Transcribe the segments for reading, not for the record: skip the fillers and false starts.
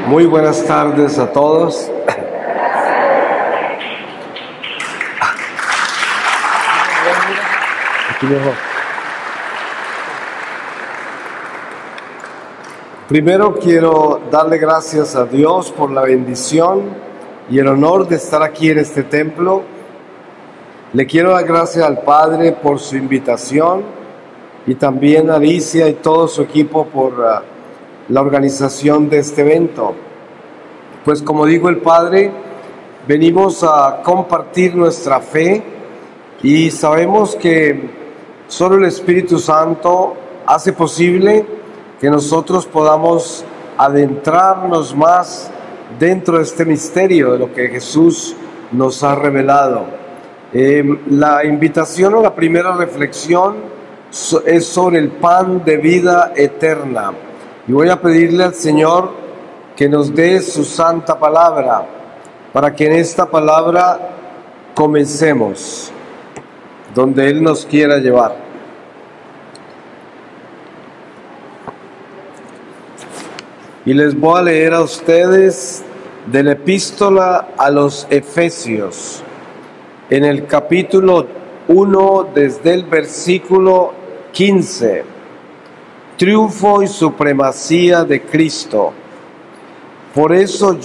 Muy buenas tardes a todos. Primero quiero darle gracias a Dios por la bendición y el honor de estar aquí en este templo. Le quiero dar gracias al Padre por su invitación y también a Alicia y todo su equipo por la organización de este evento. Pues como dijo el Padre, venimos a compartir nuestra fe y sabemos que solo el Espíritu Santo hace posible que nosotros podamos adentrarnos más dentro de este misterio de lo que Jesús nos ha revelado. La invitación o la primera reflexión es sobre el pan de vida eterna. Y voy a pedirle al Señor que nos dé su santa palabra, para que en esta palabra comencemos donde Él nos quiera llevar. Y les voy a leer a ustedes de la epístola a los Efesios, en el capítulo 1, desde el versículo 15. Triunfo y supremacía de Cristo. Por eso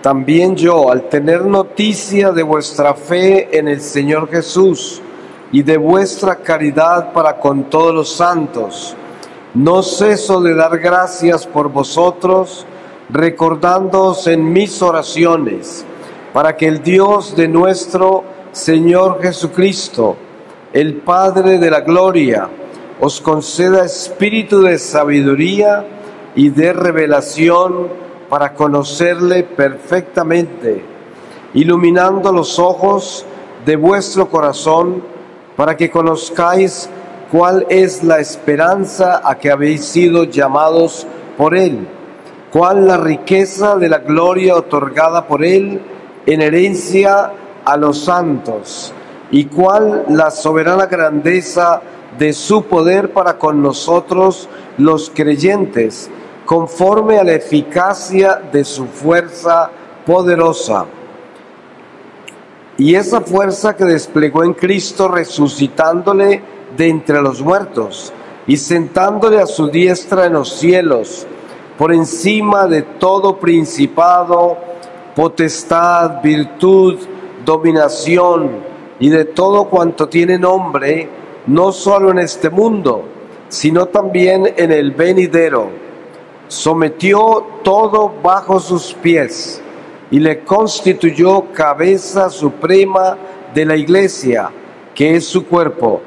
también yo, al tener noticia de vuestra fe en el Señor Jesús y de vuestra caridad para con todos los santos, no ceso de dar gracias por vosotros, recordándoos en mis oraciones, para que el Dios de nuestro Señor Jesucristo, el Padre de la gloria, os conceda espíritu de sabiduría y de revelación para conocerle perfectamente, iluminando los ojos de vuestro corazón, para que conozcáis cuál es la esperanza a que habéis sido llamados por Él, cuál la riqueza de la gloria otorgada por Él en herencia a los santos, y cuál la soberana grandeza de su poder para con nosotros los creyentes, conforme a la eficacia de su fuerza poderosa. Y esa fuerza que desplegó en Cristo, resucitándole de entre los muertos y sentándole a su diestra en los cielos, por encima de todo principado, potestad, virtud, dominación y de todo cuanto tiene nombre, no solo en este mundo, sino también en el venidero. Sometió todo bajo sus pies y le constituyó cabeza suprema de la Iglesia, que es su cuerpo,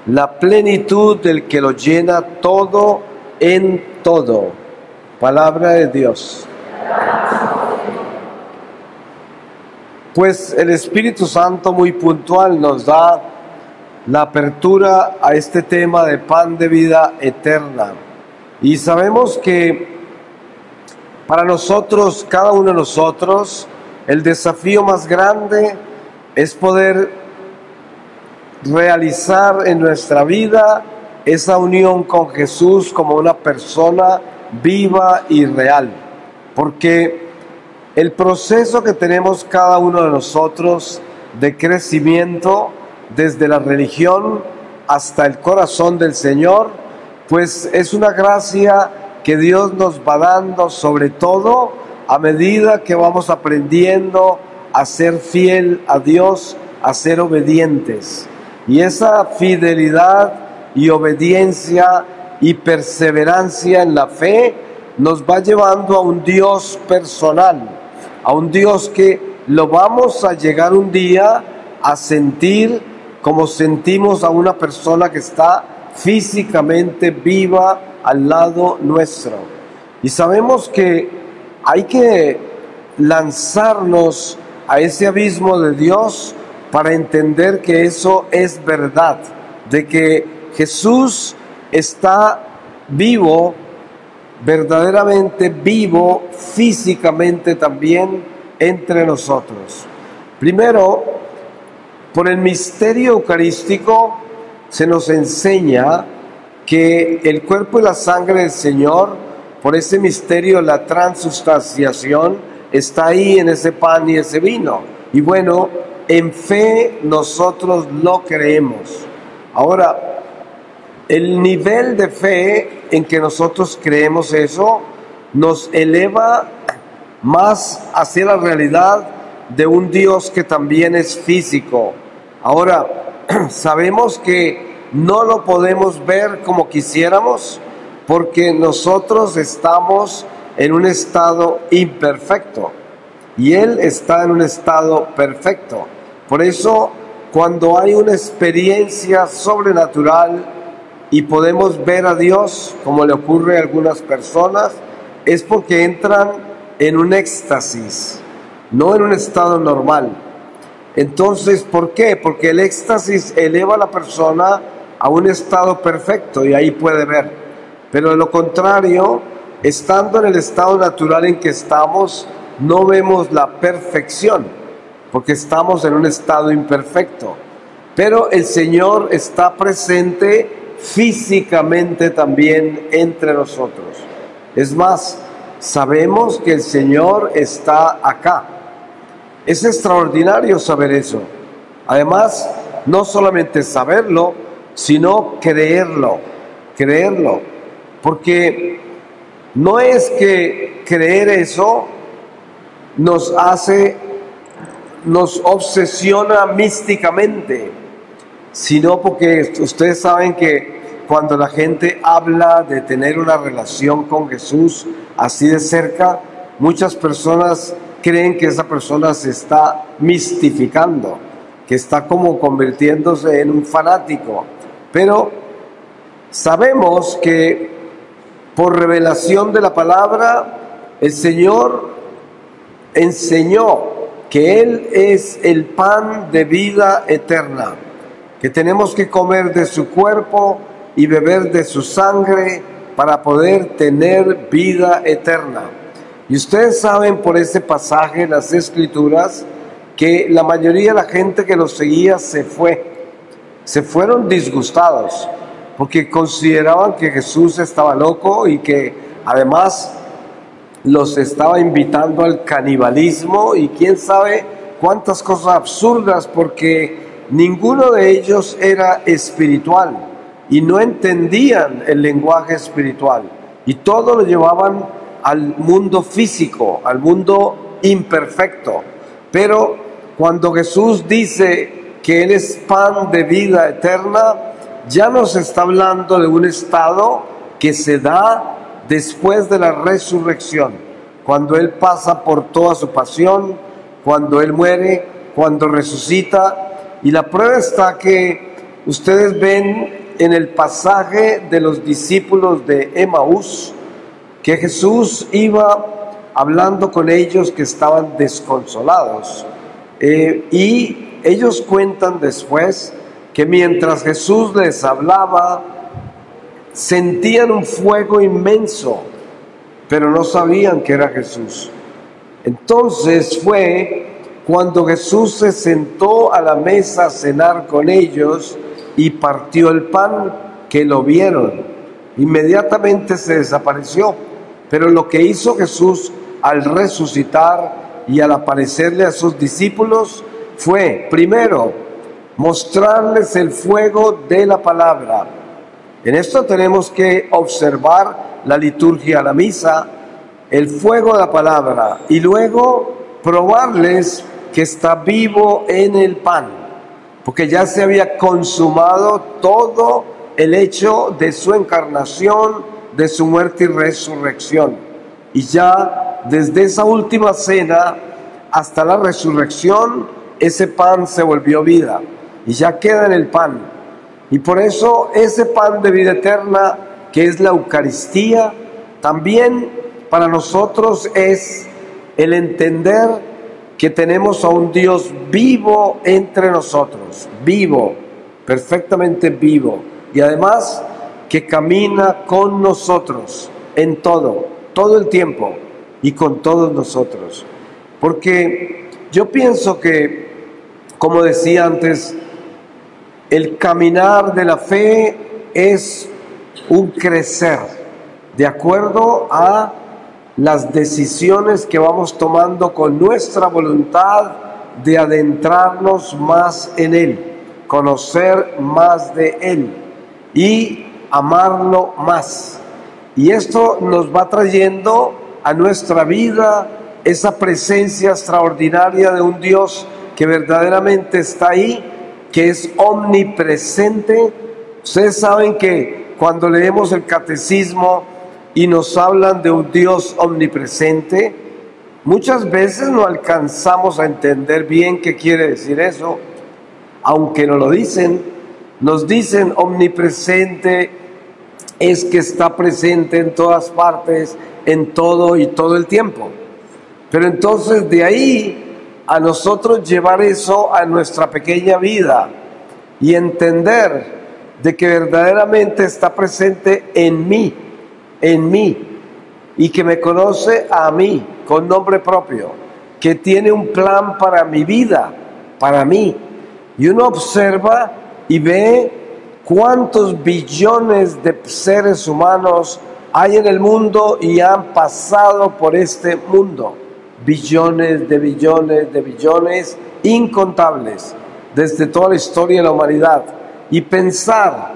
la plenitud del que lo llena todo en todo. Palabra de Dios. Pues el Espíritu Santo muy puntual nos da la apertura a este tema de pan de vida eterna. Y sabemos que para nosotros, cada uno de nosotros, el desafío más grande es poder realizar en nuestra vida esa unión con Jesús como una persona viva y real. Porque el proceso que tenemos cada uno de nosotros de crecimiento, desde la religión hasta el corazón del Señor, pues es una gracia que Dios nos va dando, sobre todo a medida que vamos aprendiendo a ser fiel a Dios, a ser obedientes. Y esa fidelidad y obediencia y perseverancia en la fe nos va llevando a un Dios personal, a un Dios que lo vamos a llegar un día a sentir como sentimos a una persona que está físicamente viva al lado nuestro. Y sabemos que hay que lanzarnos a ese abismo de Dios para entender que eso es verdad, de que Jesús está vivo, verdaderamente vivo, físicamente también entre nosotros. Primero, por el misterio eucarístico se nos enseña que el cuerpo y la sangre del Señor, por ese misterio, la transustanciación, está ahí en ese pan y ese vino. Y bueno, en fe nosotros lo creemos. Ahora, el nivel de fe en que nosotros creemos eso nos eleva más hacia la realidad de un Dios que también es físico. Ahora, sabemos que no lo podemos ver como quisiéramos porque nosotros estamos en un estado imperfecto y Él está en un estado perfecto. Por eso, cuando hay una experiencia sobrenatural y podemos ver a Dios, como le ocurre a algunas personas, es porque entran en un éxtasis, no en un estado normal. Entonces, ¿por qué? Porque el éxtasis eleva a la persona a un estado perfecto y ahí puede ver. Pero de lo contrario, estando en el estado natural en que estamos, no vemos la perfección, porque estamos en un estado imperfecto. Pero el Señor está presente físicamente también entre nosotros. Es más, sabemos que el Señor está acá. Es extraordinario saber eso. Además, no solamente saberlo, sino creerlo. Porque no es que creer eso nos obsesiona místicamente, sino porque ustedes saben que cuando la gente habla de tener una relación con Jesús así de cerca, muchas personas creen que esa persona se está mistificando, que está como convirtiéndose en un fanático. Pero sabemos que por revelación de la palabra, el Señor enseñó que Él es el pan de vida eterna, que tenemos que comer de su cuerpo y beber de su sangre para poder tener vida eterna. Y ustedes saben por ese pasaje en las Escrituras que la mayoría de la gente que los seguía se fueron disgustados, porque consideraban que Jesús estaba loco y que además los estaba invitando al canibalismo y quién sabe cuántas cosas absurdas, porque ninguno de ellos era espiritual y no entendían el lenguaje espiritual y todo lo llevaban al mundo físico, al mundo imperfecto. Pero cuando Jesús dice que Él es pan de vida eterna, ya nos está hablando de un estado que se da después de la resurrección, cuando Él pasa por toda su pasión, cuando Él muere, cuando resucita. Y la prueba está que ustedes ven en el pasaje de los discípulos de Emaús que Jesús iba hablando con ellos que estaban desconsolados. Y ellos cuentan después que mientras Jesús les hablaba, sentían un fuego inmenso, pero no sabían que era Jesús. Entonces fue cuando Jesús se sentó a la mesa a cenar con ellos y partió el pan que lo vieron. Inmediatamente se desapareció. Pero lo que hizo Jesús al resucitar y al aparecerle a sus discípulos fue, primero, mostrarles el fuego de la palabra. En esto tenemos que observar la liturgia, la misa, el fuego de la palabra, y luego probarles que está vivo en el pan, porque ya se había consumado todo el hecho de su encarnación, de su muerte y resurrección. Y ya desde esa última cena hasta la resurrección, ese pan se volvió vida y ya queda en el pan. Y por eso ese pan de vida eterna, que es la Eucaristía, también para nosotros es el entender que tenemos a un Dios vivo entre nosotros, vivo, perfectamente vivo, y además que camina con nosotros en todo el tiempo y con todos nosotros. Porque yo pienso que, como decía antes, el caminar de la fe es un crecer de acuerdo a las decisiones que vamos tomando con nuestra voluntad de adentrarnos más en Él, conocer más de Él y amarlo más. Y esto nos va trayendo a nuestra vida esa presencia extraordinaria de un Dios que verdaderamente está ahí, que es omnipresente. Ustedes saben que cuando leemos el catecismo y nos hablan de un Dios omnipresente, muchas veces no alcanzamos a entender bien qué quiere decir eso, aunque nos lo dicen. Nos dicen omnipresente es que está presente en todas partes, en todo y todo el tiempo. Pero entonces de ahí a nosotros llevar eso a nuestra pequeña vida y entender de que verdaderamente está presente en mí, y que me conoce a mí con nombre propio, que tiene un plan para mi vida, para mí. Y uno observa y ve cuántos billones de seres humanos hay en el mundo y han pasado por este mundo. Billones de billones de billones incontables desde toda la historia de la humanidad. Y pensar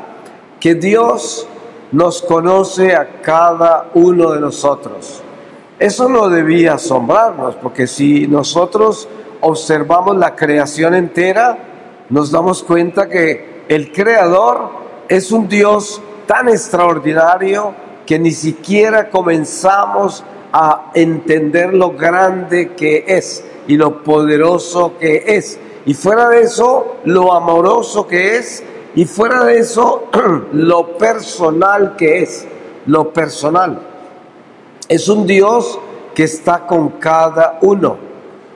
que Dios nos conoce a cada uno de nosotros. Eso no debía asombrarnos, porque si nosotros observamos la creación entera, nos damos cuenta que el Creador es un Dios tan extraordinario que ni siquiera comenzamos a entender lo grande que es y lo poderoso que es. Y fuera de eso, lo amoroso que es. Y fuera de eso, lo personal que es, lo personal. Es un Dios que está con cada uno.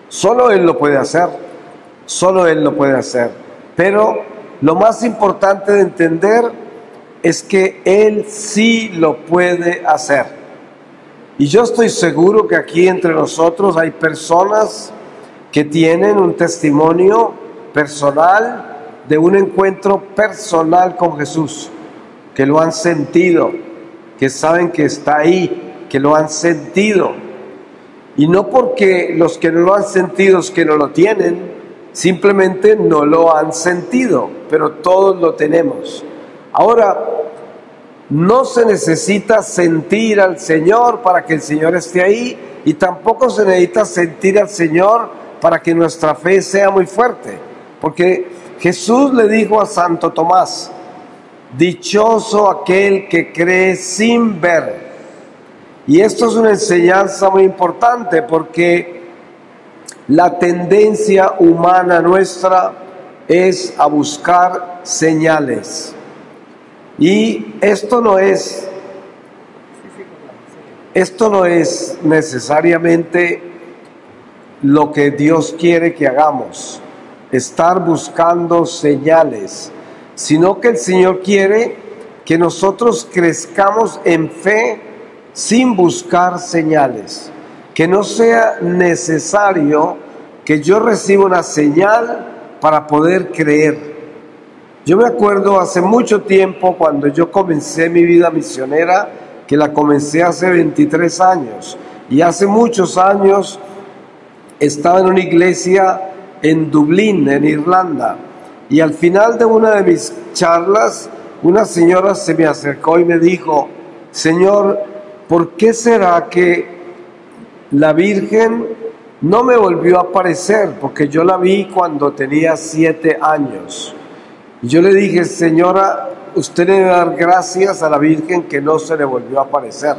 Solo Él lo puede hacer, solo Él lo puede hacer. Pero lo más importante de entender es que Él sí lo puede hacer. Y yo estoy seguro que aquí entre nosotros hay personas que tienen un testimonio personal de un encuentro personal con Jesús, que lo han sentido, que saben que está ahí, que lo han sentido. Y no porque los que no lo han sentido es que no lo tienen, simplemente no lo han sentido, pero todos lo tenemos. Ahora, no se necesita sentir al Señor para que el Señor esté ahí, y tampoco se necesita sentir al Señor para que nuestra fe sea muy fuerte, porque Jesús le dijo a Santo Tomás: dichoso aquel que cree sin ver. Y esto es una enseñanza muy importante, porque la tendencia humana nuestra es a buscar señales. Y esto no es necesariamente lo que Dios quiere que hagamos, estar buscando señales, sino que el Señor quiere que nosotros crezcamos en fe sin buscar señales, que no sea necesario que yo reciba una señal para poder creer. Yo me acuerdo hace mucho tiempo, cuando yo comencé mi vida misionera, que la comencé hace 23 años, y hace muchos años estaba en una iglesia en Dublín, en Irlanda, y al final de una de mis charlas, una señora se me acercó y me dijo: Señor, ¿por qué será que la Virgen no me volvió a aparecer? Porque yo la vi cuando tenía 7 años. Y yo le dije: Señora, usted le debe dar gracias a la Virgen que no se le volvió a aparecer,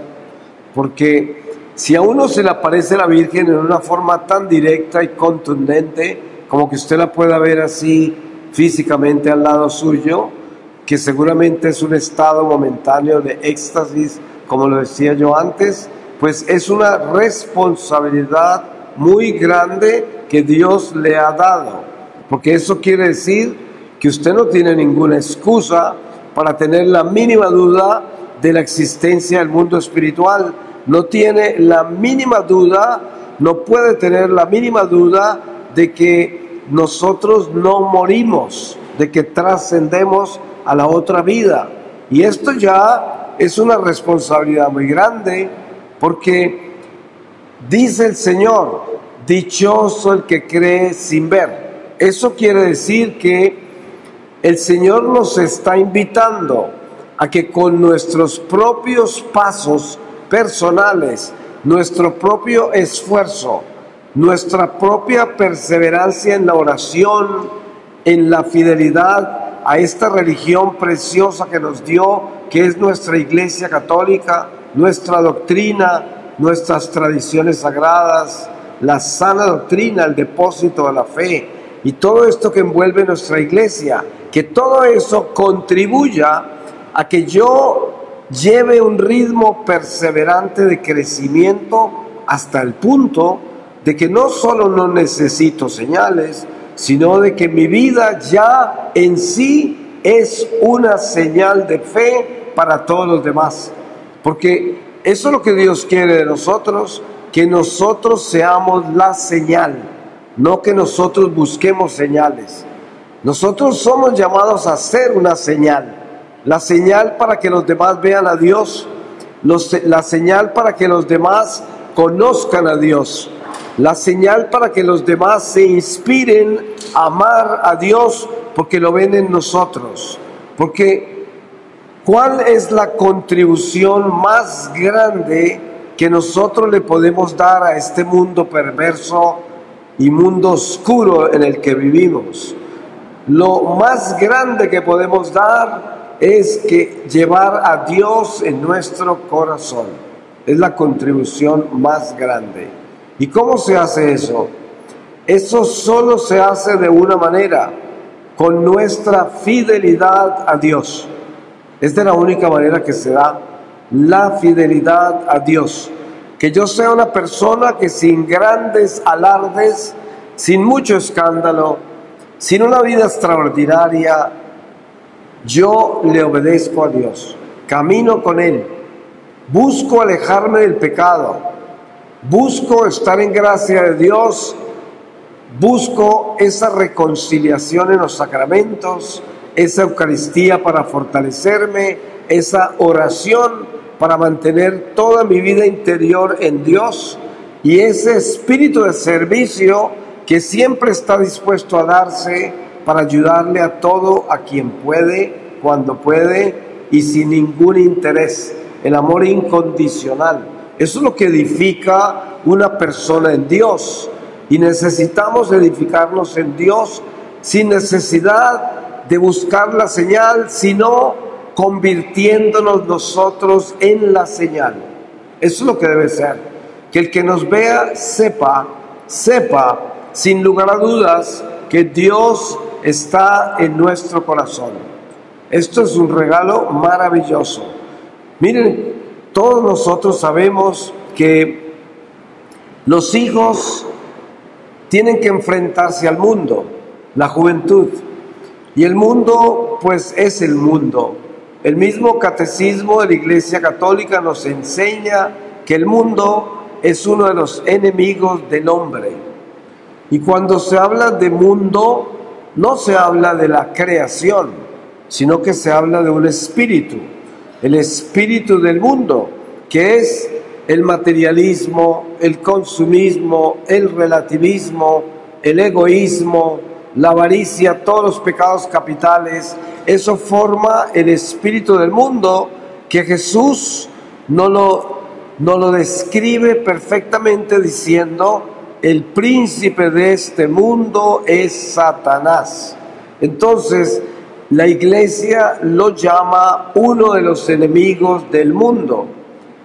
porque si a uno se le aparece la Virgen en una forma tan directa y contundente, como que usted la pueda ver así físicamente al lado suyo, que seguramente es un estado momentáneo de éxtasis, como lo decía yo antes, pues es una responsabilidad muy grande que Dios le ha dado, porque eso quiere decir que usted no tiene ninguna excusa para tener la mínima duda de la existencia del mundo espiritual. No tiene la mínima duda, no puede tener la mínima duda de que nosotros no morimos, de que trascendemos a la otra vida. Y esto ya es una responsabilidad muy grande, porque dice el Señor: dichoso el que cree sin ver. Eso quiere decir que el Señor nos está invitando a que con nuestros propios pasos personales, nuestro propio esfuerzo, nuestra propia perseverancia en la oración, en la fidelidad a esta religión preciosa que nos dio, que es nuestra Iglesia Católica, nuestra doctrina, nuestras tradiciones sagradas, la sana doctrina, el depósito de la fe y todo esto que envuelve nuestra Iglesia, que todo eso contribuya a que yo lleve un ritmo perseverante de crecimiento hasta el punto de que no solo no necesito señales, sino de que mi vida ya en sí es una señal de fe para todos los demás. Porque eso es lo que Dios quiere de nosotros, que nosotros seamos la señal, no que nosotros busquemos señales. Nosotros somos llamados a ser una señal, la señal para que los demás vean a Dios, la señal para que los demás conozcan a Dios, la señal para que los demás se inspiren a amar a Dios porque lo ven en nosotros. Porque ¿cuál es la contribución más grande que nosotros le podemos dar a este mundo perverso y mundo oscuro en el que vivimos? Lo más grande que podemos dar es que llevar a Dios en nuestro corazón. Es la contribución más grande. ¿Y cómo se hace eso? Eso solo se hace de una manera: con nuestra fidelidad a Dios. Es de la única manera que se da, la fidelidad a Dios. Que yo sea una persona que sin grandes alardes, sin mucho escándalo, sin una vida extraordinaria, yo le obedezco a Dios, camino con Él, busco alejarme del pecado, busco estar en gracia de Dios, busco esa reconciliación en los sacramentos, esa Eucaristía para fortalecerme, esa oración para mantener toda mi vida interior en Dios, y ese espíritu de servicio que siempre está dispuesto a darse para ayudarle a todo a quien puede, cuando puede y sin ningún interés. El amor incondicional. Eso es lo que edifica una persona en Dios, y necesitamos edificarnos en Dios sin necesidad de buscar la señal, sino convirtiéndonos nosotros en la señal. Eso es lo que debe ser, que el que nos vea sepa sin lugar a dudas que Dios está en nuestro corazón. Esto es un regalo maravilloso. Miren, todos nosotros sabemos que los hijos tienen que enfrentarse al mundo, la juventud, y el mundo pues es el mundo. El mismo catecismo de la Iglesia Católica nos enseña que el mundo es uno de los enemigos del hombre. Y cuando se habla de mundo, no se habla de la creación, sino que se habla de un espíritu, el espíritu del mundo, que es el materialismo, el consumismo, el relativismo, el egoísmo, la avaricia, todos los pecados capitales. Eso forma el espíritu del mundo, que Jesús no lo describe perfectamente diciendo: el príncipe de este mundo es Satanás. Entonces, la Iglesia lo llama uno de los enemigos del mundo,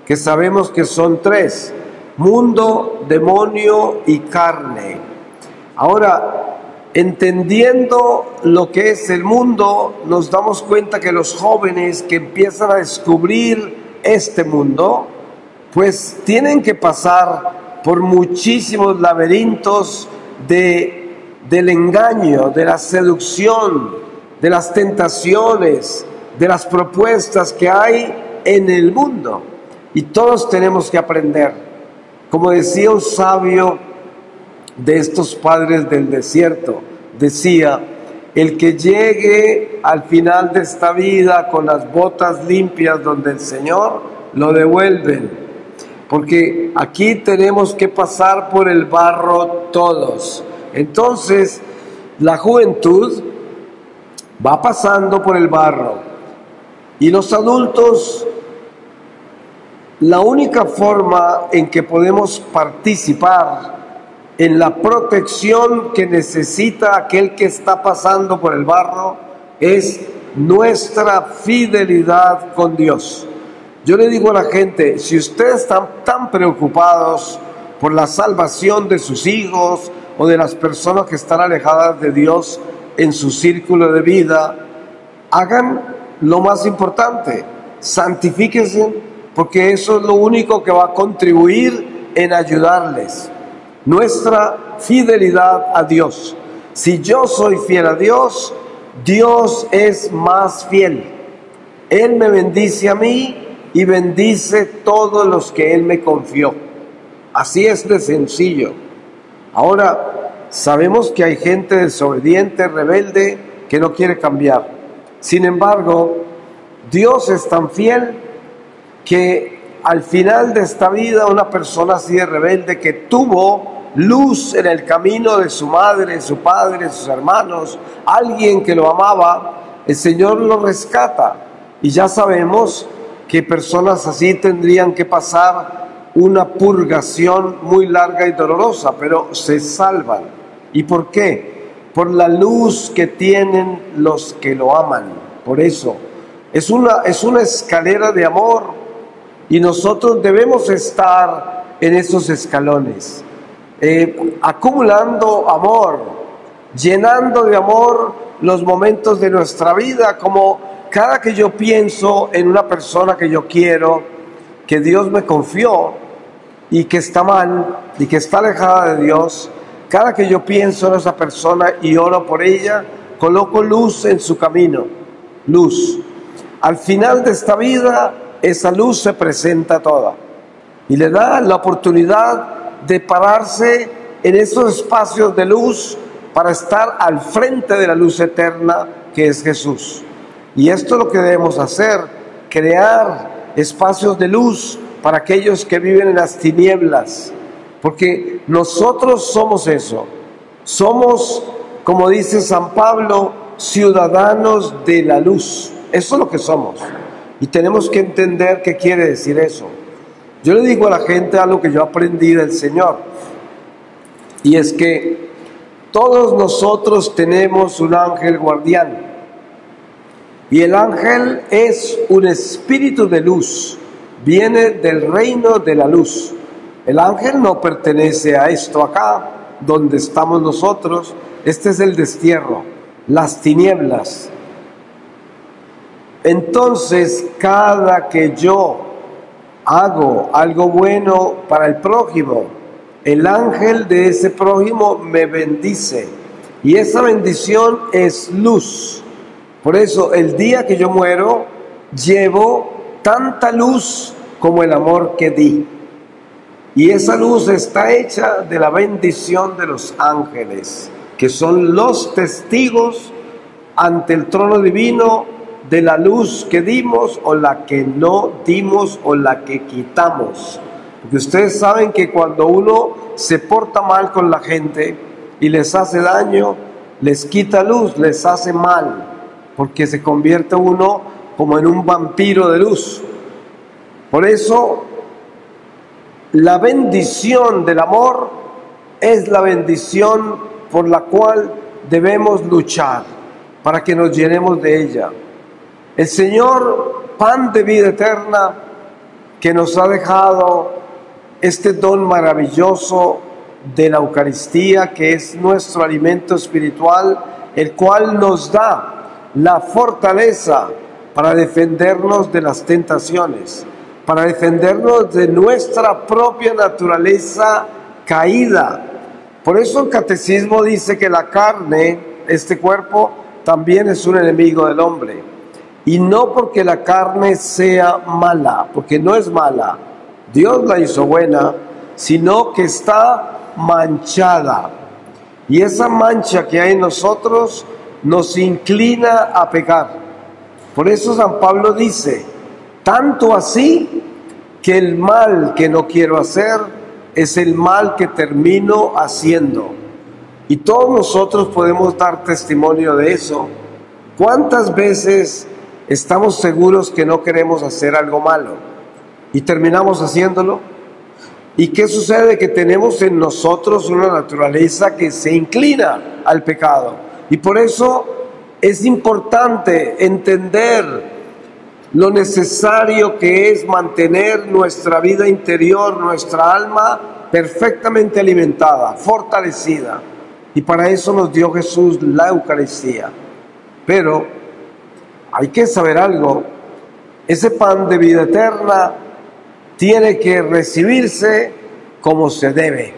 que sabemos que son tres: mundo, demonio y carne. Ahora, entendiendo lo que es el mundo, nos damos cuenta que los jóvenes que empiezan a descubrir este mundo, pues tienen que pasar por muchísimos laberintos del engaño, de la seducción, de las tentaciones, de las propuestas que hay en el mundo. Y todos tenemos que aprender. Como decía un sabio de estos padres del desierto, decía: el que llegue al final de esta vida con las botas limpias donde el Señor, lo devuelven. Porque aquí tenemos que pasar por el barro todos. Entonces, la juventud va pasando por el barro. Y los adultos, la única forma en que podemos participar en la protección que necesita aquel que está pasando por el barro es nuestra fidelidad con Dios. Yo le digo a la gente, si ustedes están tan preocupados por la salvación de sus hijos o de las personas que están alejadas de Dios en su círculo de vida, hagan lo más importante, santifíquense, porque eso es lo único que va a contribuir en ayudarles. Nuestra fidelidad a Dios. Si yo soy fiel a Dios, Dios es más fiel. Él me bendice a mí y bendice todos los que Él me confió. Así es de sencillo. Ahora, sabemos que hay gente desobediente, rebelde, que no quiere cambiar. Sin embargo, Dios es tan fiel que al final de esta vida, una persona así de rebelde que tuvo luz en el camino de su madre, su padre, sus hermanos, alguien que lo amaba, el Señor lo rescata. Y ya sabemos que personas así tendrían que pasar una purgación muy larga y dolorosa, pero se salvan. ¿Y por qué? Por la luz que tienen los que lo aman. Por eso, es una escalera de amor. Y nosotros debemos estar en esos escalones, acumulando amor, llenando de amor los momentos de nuestra vida, como cada que yo pienso en una persona que yo quiero, que Dios me confió y que está mal y que está alejada de Dios, cada que yo pienso en esa persona y oro por ella, coloco luz en su camino, luz. Al final de esta vida, esa luz se presenta toda y le da la oportunidad de pararse en esos espacios de luz para estar al frente de la luz eterna que es Jesús. Y esto es lo que debemos hacer, crear espacios de luz para aquellos que viven en las tinieblas, porque nosotros somos eso, somos, como dice San Pablo, ciudadanos de la luz. Eso es lo que somos. Y tenemos que entender qué quiere decir eso. Yo le digo a la gente algo que yo aprendí del Señor. Y es que todos nosotros tenemos un ángel guardián. Y el ángel es un espíritu de luz. Viene del reino de la luz. El ángel no pertenece a esto acá, donde estamos nosotros. Este es el destierro, las tinieblas. Entonces, cada que yo hago algo bueno para el prójimo, el ángel de ese prójimo me bendice. Y esa bendición es luz. Por eso, el día que yo muero, llevo tanta luz como el amor que di. Y esa luz está hecha de la bendición de los ángeles, que son los testigos ante el trono divino de la luz que dimos o la que no dimos o la que quitamos. Porque ustedes saben que cuando uno se porta mal con la gente y les hace daño, les quita luz, les hace mal, porque se convierte uno como en un vampiro de luz. Por eso, la bendición del amor es la bendición por la cual debemos luchar, para que nos llenemos de ella. El Señor, pan de vida eterna, que nos ha dejado este don maravilloso de la Eucaristía, que es nuestro alimento espiritual, el cual nos da la fortaleza para defendernos de las tentaciones, para defendernos de nuestra propia naturaleza caída. Por eso el catecismo dice que la carne, este cuerpo, también es un enemigo del hombre. y no porque la carne sea mala, porque no es mala, Dios la hizo buena, sino que está manchada. Y esa mancha que hay en nosotros nos inclina a pecar. Por eso San Pablo dice, tanto así que el mal que no quiero hacer es el mal que termino haciendo. Y todos nosotros podemos dar testimonio de eso. ¿Cuántas veces estamos seguros que no queremos hacer algo malo y terminamos haciéndolo? ¿Y qué sucede? Que tenemos en nosotros una naturaleza que se inclina al pecado. Y por eso es importante entender lo necesario que es mantener nuestra vida interior, nuestra alma perfectamente alimentada, fortalecida. Y para eso nos dio Jesús la Eucaristía. Pero hay que saber algo, ese pan de vida eterna tiene que recibirse como se debe.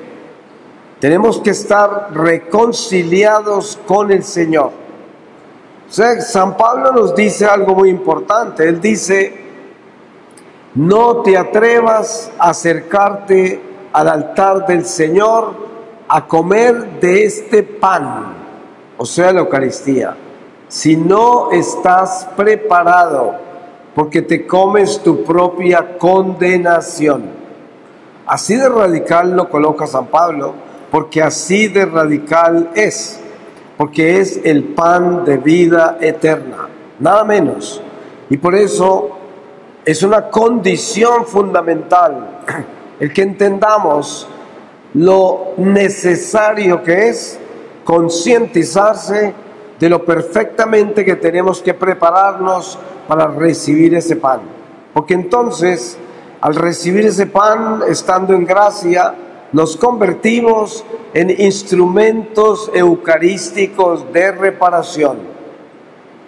Tenemos que estar reconciliados con el Señor. O sea, San Pablo nos dice algo muy importante. Él dice, no te atrevas a acercarte al altar del Señor a comer de este pan, o sea, la Eucaristía, si no estás preparado, porque te comes tu propia condenación. Así de radical lo coloca San Pablo, porque así de radical es, porque es el pan de vida eterna, nada menos. Y por eso es una condición fundamental el que entendamos lo necesario que es concientizarse de lo perfectamente que tenemos que prepararnos para recibir ese pan. Porque entonces, al recibir ese pan, estando en gracia, nos convertimos en instrumentos eucarísticos de reparación.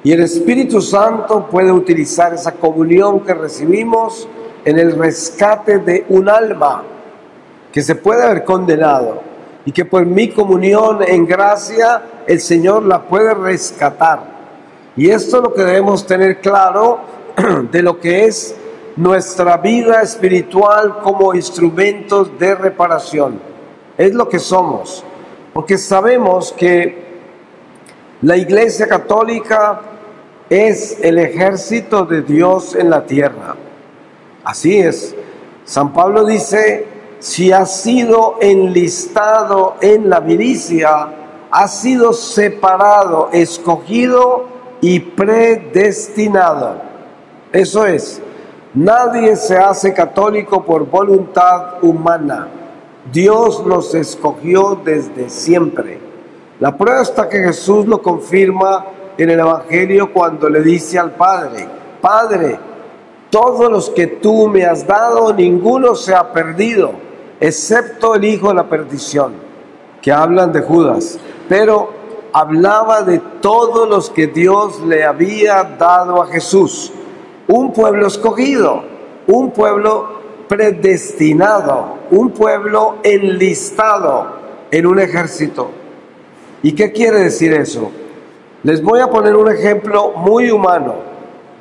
Y el Espíritu Santo puede utilizar esa comunión que recibimos en el rescate de un alma que se puede haber condenado y que por mi comunión en gracia el Señor la puede rescatar. Y esto es lo que debemos tener claro de lo que es nuestra vida espiritual como instrumentos de reparación. Es lo que somos, porque sabemos que la Iglesia Católica es el ejército de Dios en la tierra. Así es. San Pablo dice, si has sido enlistado en la milicia, has sido separado, escogido y predestinado. Eso es, nadie se hace católico por voluntad humana. Dios los escogió desde siempre. La prueba está que Jesús lo confirma en el Evangelio cuando le dice al Padre, Padre, todos los que tú me has dado, ninguno se ha perdido, excepto el hijo de la perdición, que hablan de Judas. Pero hablaba de todos los que Dios le había dado a Jesús. Un pueblo escogido, un pueblo predestinado, un pueblo enlistado en un ejército. ¿Y qué quiere decir eso? Les voy a poner un ejemplo muy humano.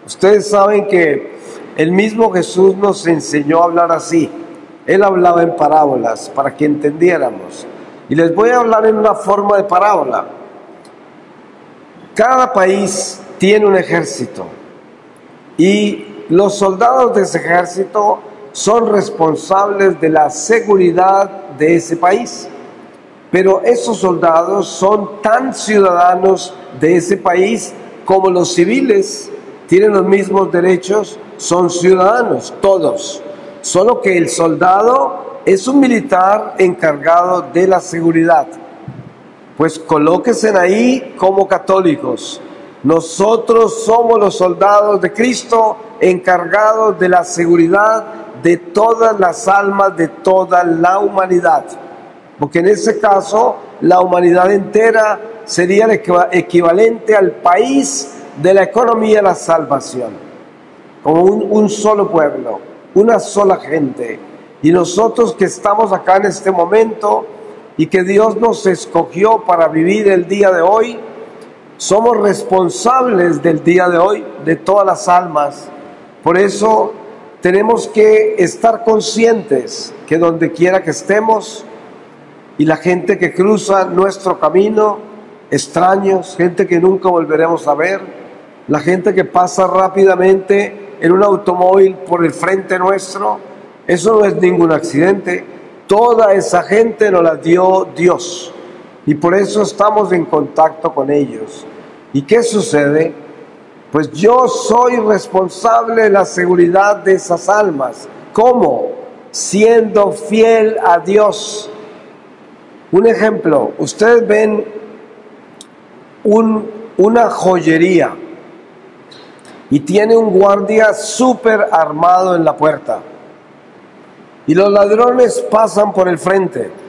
Ustedes saben que el mismo Jesús nos enseñó a hablar así. Él hablaba en parábolas para que entendiéramos. Y les voy a hablar en una forma de parábola. Cada país tiene un ejército y los soldados de ese ejército son responsables de la seguridad de ese país. Pero esos soldados son tan ciudadanos de ese país como los civiles, tienen los mismos derechos, son ciudadanos, todos. Solo que el soldado es un militar encargado de la seguridad. Pues colóquense ahí como católicos. Nosotros somos los soldados de Cristo encargados de la seguridad de todas las almas, de toda la humanidad. Porque en ese caso, la humanidad entera sería el equivalente al país de la economía de la salvación. Como un solo pueblo, una sola gente. Y nosotros que estamos acá en este momento y que Dios nos escogió para vivir el día de hoy, Somos responsables del día de hoy, de todas las almas. Por eso tenemos que estar conscientes que donde quiera que estemos, y la gente que cruza nuestro camino, extraños, gente que nunca volveremos a ver, la gente que pasa rápidamente en un automóvil por el frente nuestro, eso no es ningún accidente. Toda esa gente nos la dio Dios y por eso estamos en contacto con ellos. ¿Y qué sucede? Pues yo soy responsable de la seguridad de esas almas. ¿Cómo? Siendo fiel a Dios. Un ejemplo, ustedes ven una joyería y tiene un guardia súper armado en la puerta y los ladrones pasan por el frente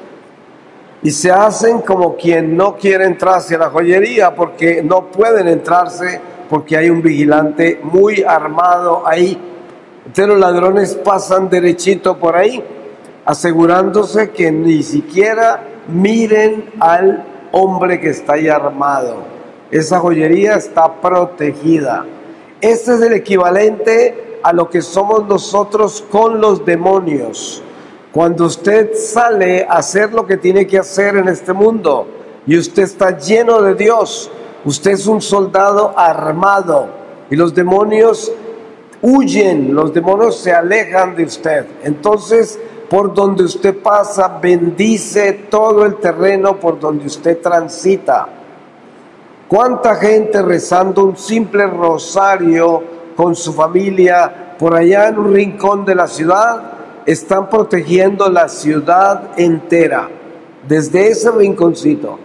y se hacen como quien no quiere entrar hacia la joyería porque no pueden entrarse porque hay un vigilante muy armado ahí. Entonces los ladrones pasan derechito por ahí, asegurándose que ni siquiera miren al hombre que está ahí armado. Esa joyería está protegida. Este es el equivalente a lo que somos nosotros con los demonios. Cuando usted sale a hacer lo que tiene que hacer en este mundo y usted está lleno de Dios, usted es un soldado armado y los demonios huyen, los demonios se alejan de usted. Entonces, por donde usted pasa, bendice todo el terreno por donde usted transita. ¿Cuánta gente rezando un simple rosario con su familia por allá en un rincón de la ciudad están protegiendo la ciudad entera desde ese rinconcito?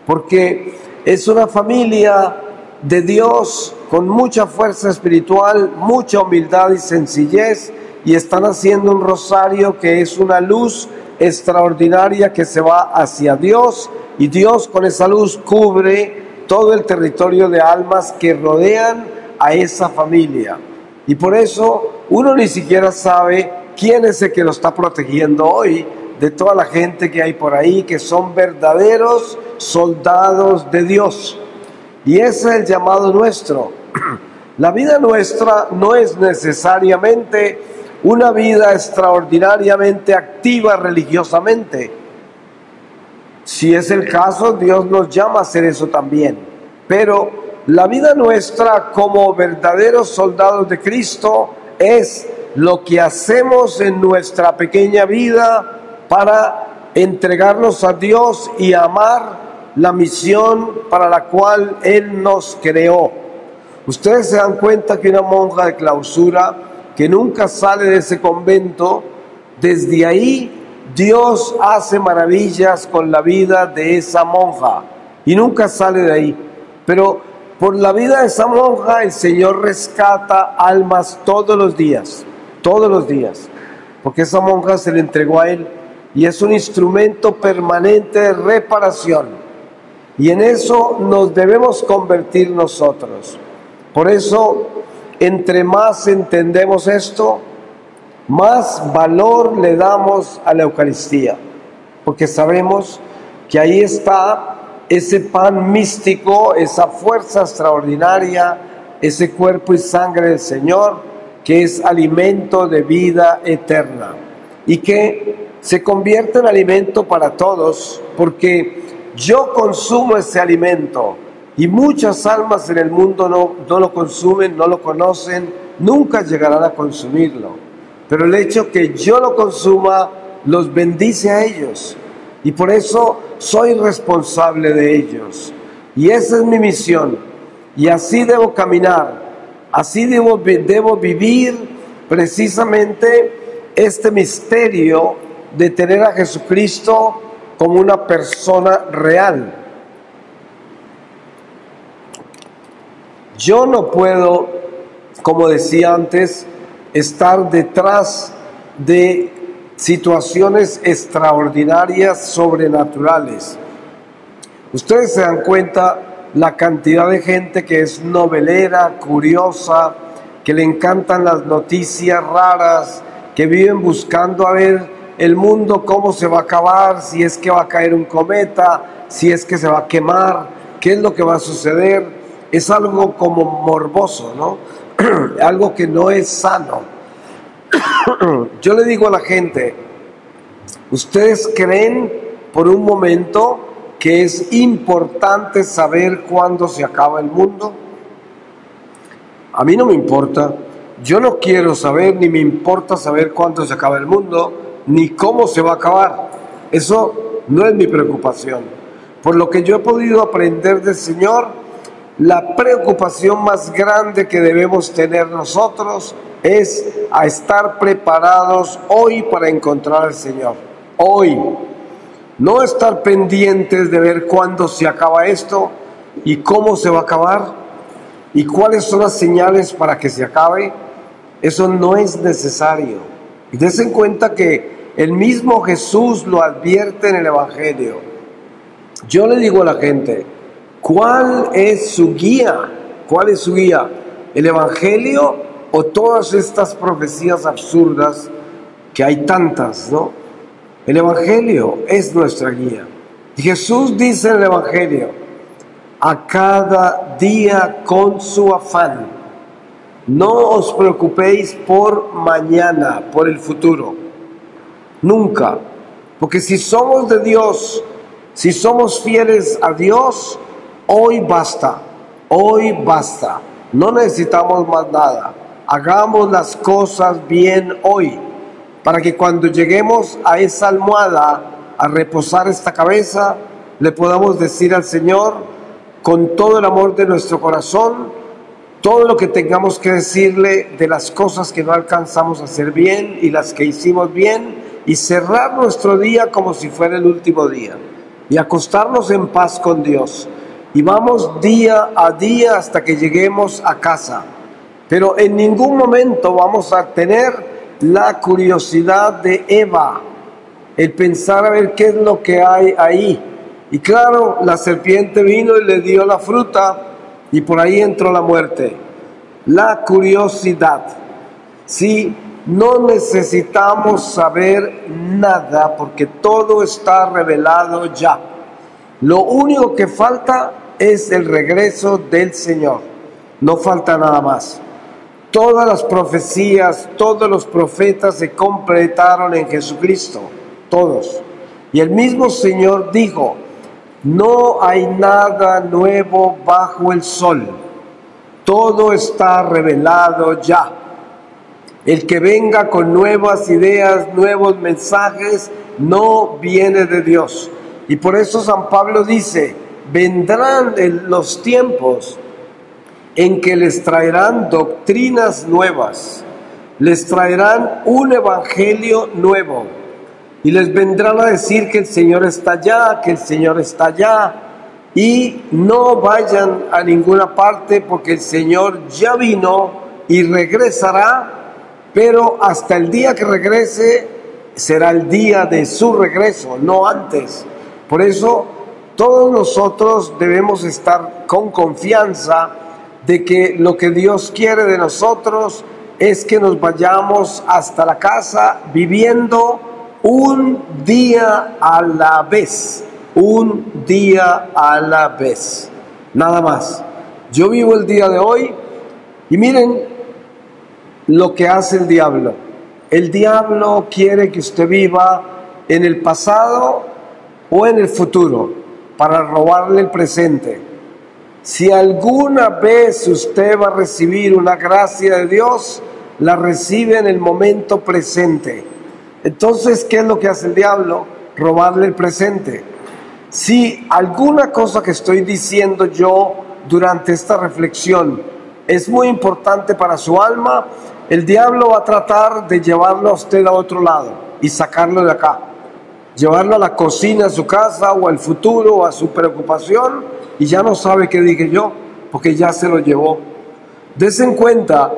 Porque es una familia de Dios con mucha fuerza espiritual, mucha humildad y sencillez, y están haciendo un rosario que es una luz extraordinaria que se va hacia Dios, y Dios con esa luz cubre todo el territorio de almas que rodean a esa familia. Y por eso uno ni siquiera sabe quién es el que lo está protegiendo hoy, de toda la gente que hay por ahí, que son verdaderos soldados de Dios. Y ese es el llamado nuestro. La vida nuestra no es necesariamente una vida extraordinariamente activa religiosamente. Si es el caso, Dios nos llama a hacer eso también. Pero la vida nuestra como verdaderos soldados de Cristo es lo que hacemos en nuestra pequeña vida para entregarnos a Dios y amar la misión para la cual Él nos creó. Ustedes se dan cuenta que una monja de clausura que nunca sale de ese convento, desde ahí Dios hace maravillas con la vida de esa monja y nunca sale de ahí. Pero por la vida de esa monja el Señor rescata almas todos los días, porque esa monja se le entregó a Él y es un instrumento permanente de reparación. Y en eso nos debemos convertir nosotros. Por eso, entre más entendemos esto, más valor le damos a la Eucaristía, porque sabemos que ahí está ese pan místico, esa fuerza extraordinaria, ese cuerpo y sangre del Señor, que es alimento de vida eterna y que se convierte en alimento para todos, porque yo consumo ese alimento y muchas almas en el mundo no lo consumen, no lo conocen, nunca llegarán a consumirlo. Pero el hecho que yo lo consuma los bendice a ellos y por eso soy responsable de ellos. Y esa es mi misión y así debo caminar, así debo vivir precisamente este misterio de tener a Jesucristo como una persona real. Yo no puedo, como decía antes, estar detrás de situaciones extraordinarias, sobrenaturales. Ustedes se dan cuenta la cantidad de gente que es novelera, curiosa, que le encantan las noticias raras, que viven buscando a ver el mundo cómo se va a acabar, si es que va a caer un cometa, si es que se va a quemar, qué es lo que va a suceder, es algo como morboso, ¿no? Algo que no es sano. Yo le digo a la gente, ¿ustedes creen por un momento que es importante saber cuándo se acaba el mundo? A mí no me importa. Yo no quiero saber, ni me importa saber cuándo se acaba el mundo, ni cómo se va a acabar. Eso no es mi preocupación. Por lo que yo he podido aprender del Señor, la preocupación más grande que debemos tener nosotros es a estar preparados hoy para encontrar al Señor. Hoy. No estar pendientes de ver cuándo se acaba esto y cómo se va a acabar y cuáles son las señales para que se acabe. Eso no es necesario. Y dense en cuenta que el mismo Jesús lo advierte en el Evangelio. Yo le digo a la gente, ¿cuál es su guía? ¿Cuál es su guía? ¿El Evangelio o todas estas profecías absurdas que hay tantas, ¿no? El Evangelio es nuestra guía. Y Jesús dice en el Evangelio, a cada día con su afán. No os preocupéis por mañana, por el futuro. Nunca. Porque si somos de Dios, si somos fieles a Dios, hoy basta. Hoy basta. No necesitamos más nada. Hagamos las cosas bien hoy, para que cuando lleguemos a esa almohada a reposar esta cabeza, le podamos decir al Señor con todo el amor de nuestro corazón, todo lo que tengamos que decirle de las cosas que no alcanzamos a hacer bien y las que hicimos bien, y cerrar nuestro día como si fuera el último día, y acostarnos en paz con Dios. Y vamos día a día hasta que lleguemos a casa. Pero en ningún momento vamos a tener la curiosidad de Eva, el pensar a ver qué es lo que hay ahí. Y claro, la serpiente vino y le dio la fruta y por ahí entró la muerte. La curiosidad. Sí, no necesitamos saber nada porque todo está revelado ya. Lo único que falta es el regreso del Señor. No falta nada más. Todas las profecías, todos los profetas se completaron en Jesucristo, todos. Y el mismo Señor dijo, no hay nada nuevo bajo el sol, todo está revelado ya. El que venga con nuevas ideas, nuevos mensajes, no viene de Dios. Y por eso San Pablo dice, vendrán los tiempos en que les traerán doctrinas nuevas, les traerán un evangelio nuevo y les vendrán a decir que el Señor está allá, que el Señor está allá, y no vayan a ninguna parte porque el Señor ya vino y regresará, pero hasta el día que regrese será el día de su regreso, no antes. Por eso todos nosotros debemos estar con confianza de que lo que Dios quiere de nosotros es que nos vayamos hasta la casa viviendo un día a la vez, un día a la vez, nada más. Yo vivo el día de hoy y miren lo que hace el diablo. El diablo quiere que usted viva en el pasado o en el futuro para robarle el presente. Si alguna vez usted va a recibir una gracia de Dios, la recibe en el momento presente. Entonces, ¿qué es lo que hace el diablo? Robarle el presente. Si alguna cosa que estoy diciendo yo durante esta reflexión es muy importante para su alma, el diablo va a tratar de llevarlo a usted a otro lado y sacarlo de acá. Llevarlo a la cocina, a su casa, o al futuro, o a su preocupación, y ya no sabe qué dije yo, porque ya se lo llevó. Dense en cuenta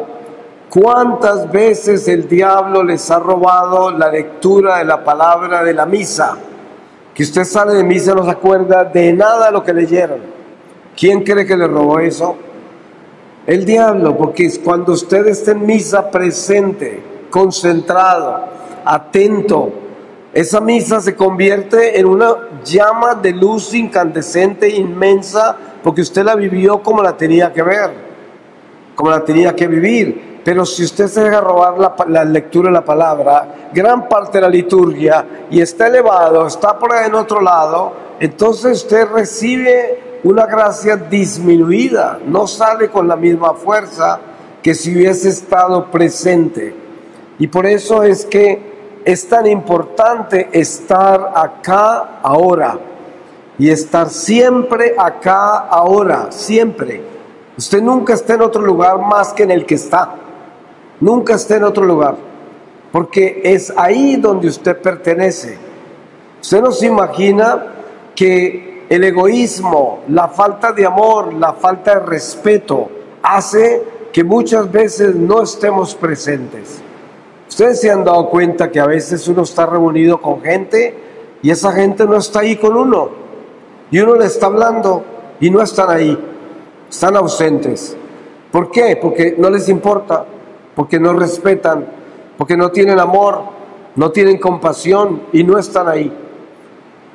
cuántas veces el diablo les ha robado la lectura de la palabra de la misa, que usted sale de misa y no se acuerda de nada de lo que leyeron. ¿Quién cree que le robó eso? El diablo, porque es cuando usted está en misa presente, concentrado, atento, esa misa se convierte en una llama de luz incandescente inmensa porque usted la vivió como la tenía que ver, como la tenía que vivir. Pero si usted se deja robar la lectura de la palabra, gran parte de la liturgia, y está elevado, está por ahí en otro lado, entonces usted recibe una gracia disminuida, no sale con la misma fuerza que si hubiese estado presente. Y por eso es que es tan importante estar acá ahora, y estar siempre acá ahora, siempre. Usted nunca está en otro lugar más que en el que está. Nunca esté en otro lugar, porque es ahí donde usted pertenece. Usted no se imagina que el egoísmo, la falta de amor, la falta de respeto hace que muchas veces no estemos presentes. Ustedes se han dado cuenta que a veces uno está reunido con gente y esa gente no está ahí con uno, y uno le está hablando y no están ahí, están ausentes. ¿Por qué? Porque no les importa, porque no respetan, porque no tienen amor, no tienen compasión y no están ahí.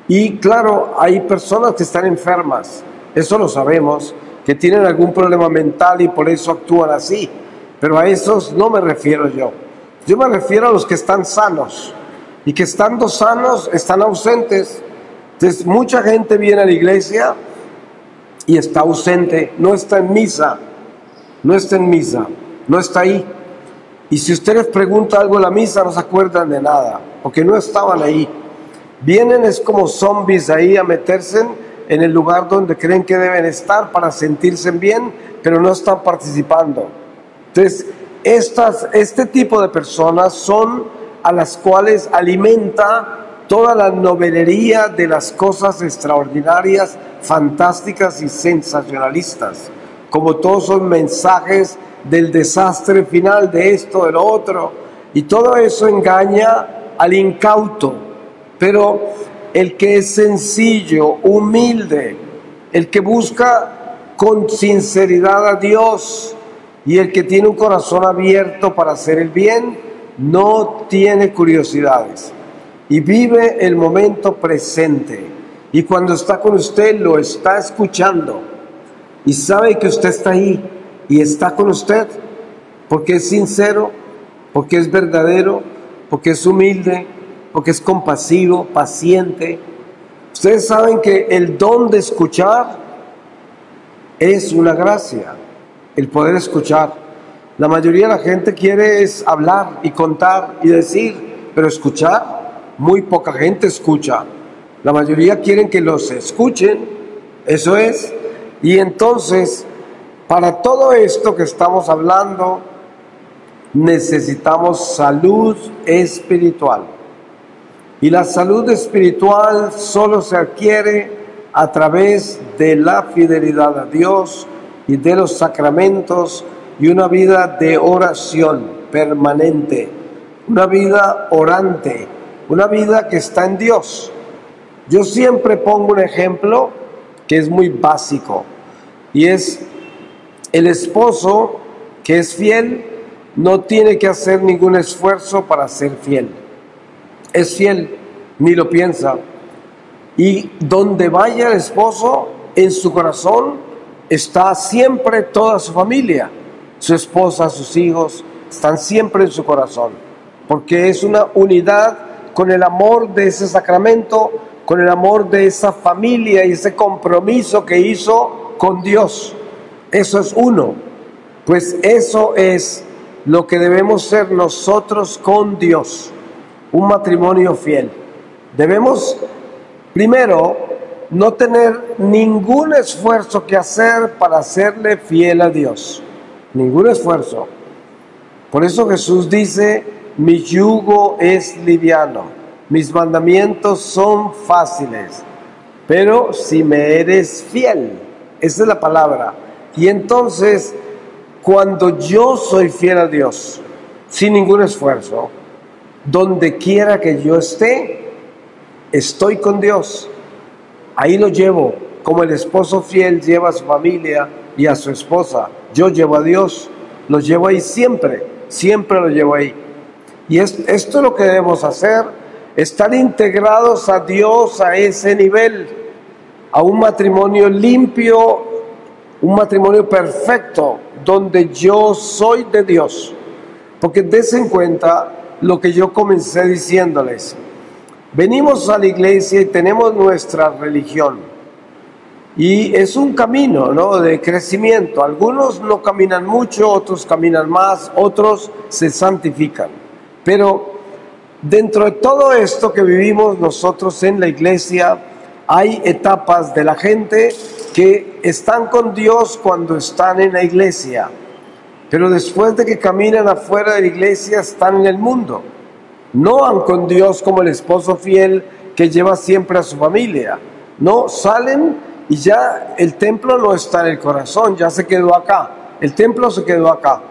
Y claro, hay personas que están enfermas, eso lo sabemos, que tienen algún problema mental y por eso actúan así, pero a esos no me refiero yo. Yo me refiero a los que están sanos y que estando sanos están ausentes. Entonces mucha gente viene a la iglesia y está ausente, no está en misa, no está ahí. Y si usted les pregunta algo en la misa, no se acuerdan de nada, porque no estaban ahí. Vienen es como zombies ahí a meterse en el lugar donde creen que deben estar para sentirse bien, pero no están participando. Entonces, este tipo de personas son a las cuales alimenta toda la novelería de las cosas extraordinarias, fantásticas y sensacionalistas, como todos son mensajes del desastre final, de esto, de lo otro, y todo eso engaña al incauto. Pero el que es sencillo, humilde, el que busca con sinceridad a Dios y el que tiene un corazón abierto para hacer el bien, no tiene curiosidades y vive el momento presente, y cuando está con usted lo está escuchando y sabe que usted está ahí y está con usted, porque es sincero, porque es verdadero, porque es humilde, porque es compasivo, paciente. Ustedes saben que el don de escuchar es una gracia, el poder escuchar. La mayoría de la gente quiere es hablar y contar y decir, pero escuchar, muy poca gente escucha. La mayoría quieren que los escuchen, eso es. Y entonces, para todo esto que estamos hablando, necesitamos salud espiritual. Y la salud espiritual solo se adquiere a través de la fidelidad a Dios y de los sacramentos y una vida de oración permanente, una vida orante, una vida que está en Dios. Yo siempre pongo un ejemplo que es muy básico, y es el esposo que es fiel no tiene que hacer ningún esfuerzo para ser fiel. Es fiel, ni lo piensa. Y donde vaya el esposo, en su corazón está siempre toda su familia, su esposa, sus hijos, están siempre en su corazón, porque es una unidad con el amor de ese sacramento, con el amor de esa familia y ese compromiso que hizo con Dios. Eso es uno. Pues eso es lo que debemos ser nosotros con Dios, un matrimonio fiel. Debemos, primero, no tener ningún esfuerzo que hacer para serle fiel a Dios. Ningún esfuerzo. Por eso Jesús dice, mi yugo es liviano, mis mandamientos son fáciles, pero si me eres fiel, esa es la palabra. Y entonces, cuando yo soy fiel a Dios, sin ningún esfuerzo, donde quiera que yo esté, estoy con Dios. Ahí lo llevo, como el esposo fiel lleva a su familia y a su esposa. Yo llevo a Dios, lo llevo ahí siempre, siempre lo llevo ahí. Y esto es lo que debemos hacer, estar integrados a Dios a ese nivel, a un matrimonio limpio un matrimonio perfecto, donde yo soy de Dios. Porque des en cuenta lo que yo comencé diciéndoles. Venimos a la iglesia y tenemos nuestra religión. Y es un camino, ¿no?, de crecimiento. Algunos no caminan mucho, otros caminan más, otros se santifican. Pero dentro de todo esto que vivimos nosotros en la iglesia, hay etapas de la gente que están con Dios cuando están en la iglesia, pero después de que caminan afuera de la iglesia están en el mundo. No van con Dios como el esposo fiel que lleva siempre a su familia. No, salen y ya el templo no está en el corazón, ya se quedó acá. El templo se quedó acá.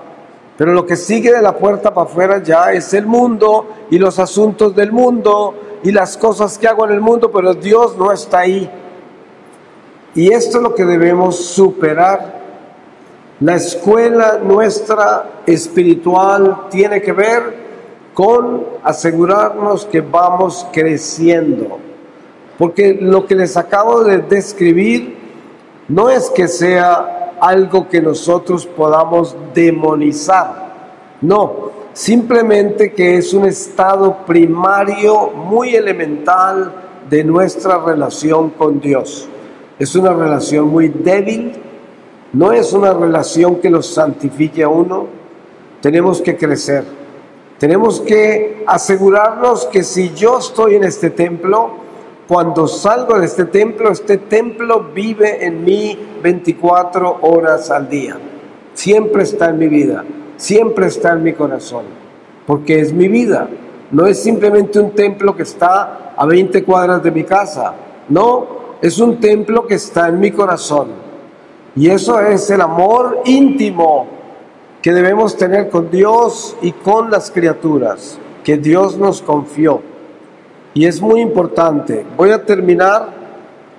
Pero lo que sigue de la puerta para afuera ya es el mundo y los asuntos del mundo y las cosas que hago en el mundo, pero Dios no está ahí. Y esto es lo que debemos superar. La escuela nuestra espiritual tiene que ver con asegurarnos que vamos creciendo. Porque lo que les acabo de describir no es que sea algo que nosotros podamos demonizar. No, simplemente que es un estado primario muy elemental de nuestra relación con Dios. Es una relación muy débil, no es una relación que los santifique a uno. Tenemos que crecer, tenemos que asegurarnos que si yo estoy en este templo, cuando salgo de este templo vive en mí 24 horas al día. Siempre está en mi vida, siempre está en mi corazón, porque es mi vida. No es simplemente un templo que está a 20 cuadras de mi casa, no. Es un templo que está en mi corazón. Y eso es el amor íntimo que debemos tener con Dios y con las criaturas que Dios nos confió. Y es muy importante. Voy a terminar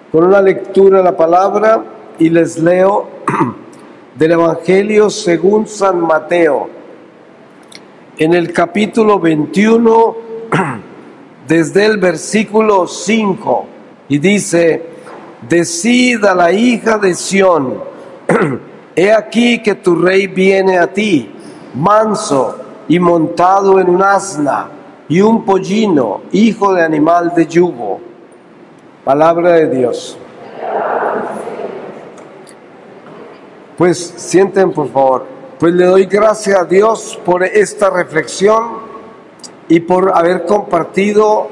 con una lectura de la palabra y les leo del Evangelio según San Mateo, en el capítulo 21, desde el versículo 5, y dice: Decid a la hija de Sión, he aquí que tu rey viene a ti, manso y montado en un asna y un pollino, hijo de animal de yugo. Palabra de Dios. Pues sienten, por favor. Pues le doy gracias a Dios por esta reflexión y por haber compartido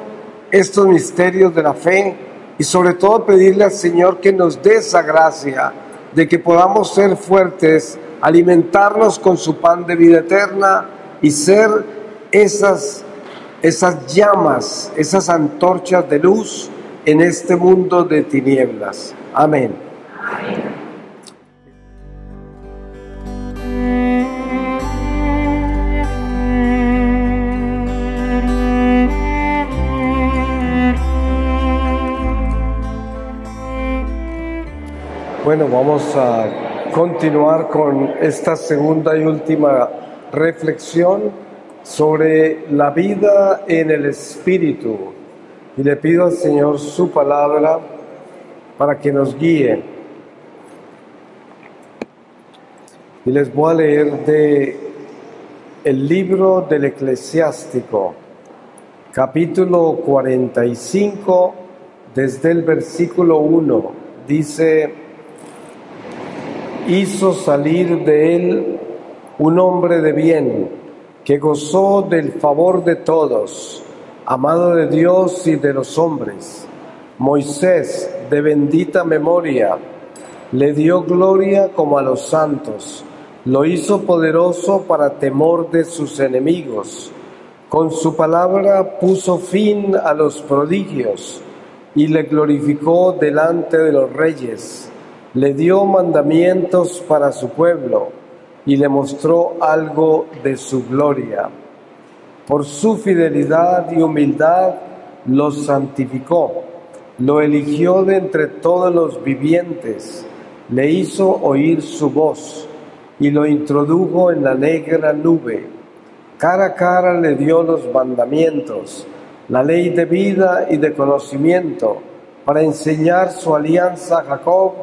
estos misterios de la fe, y sobre todo pedirle al Señor que nos dé esa gracia de que podamos ser fuertes, alimentarnos con su pan de vida eterna y ser esas llamas, esas antorchas de luz en este mundo de tinieblas. Amén. Amén. Bueno, vamos a continuar con esta segunda y última reflexión sobre la vida en el Espíritu. Y le pido al Señor su palabra para que nos guíe. Y les voy a leer de el libro del Eclesiástico, capítulo 45, desde el versículo 1. Dice: hizo salir de él un hombre de bien, que gozó del favor de todos, amado de Dios y de los hombres. Moisés, de bendita memoria, le dio gloria como a los santos, lo hizo poderoso para temor de sus enemigos. Con su palabra puso fin a los prodigios y le glorificó delante de los reyes. Le dio mandamientos para su pueblo y le mostró algo de su gloria. Por su fidelidad y humildad lo santificó, lo eligió de entre todos los vivientes, le hizo oír su voz y lo introdujo en la negra nube. Cara a cara le dio los mandamientos, la ley de vida y de conocimiento, para enseñar su alianza a Jacob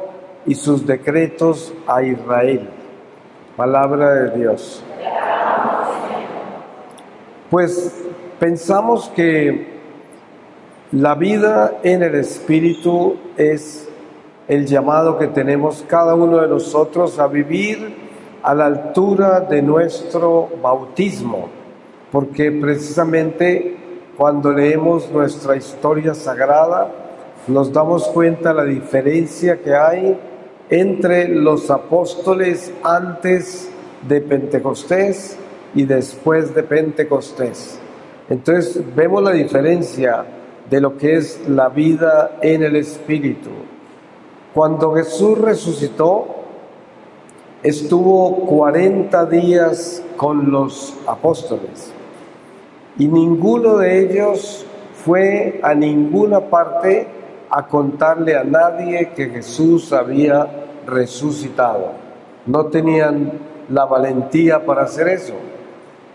y sus decretos a Israel. Palabra de Dios. Pues pensamos que la vida en el Espíritu es el llamado que tenemos cada uno de nosotros a vivir a la altura de nuestro bautismo, porque precisamente cuando leemos nuestra historia sagrada nos damos cuenta de la diferencia que hay entre los apóstoles antes de Pentecostés y después de Pentecostés. Entonces vemos la diferencia de lo que es la vida en el Espíritu. Cuando Jesús resucitó, estuvo 40 días con los apóstoles y ninguno de ellos fue a ninguna parte a contarle a nadie que Jesús había resucitado. No tenían la valentía para hacer eso.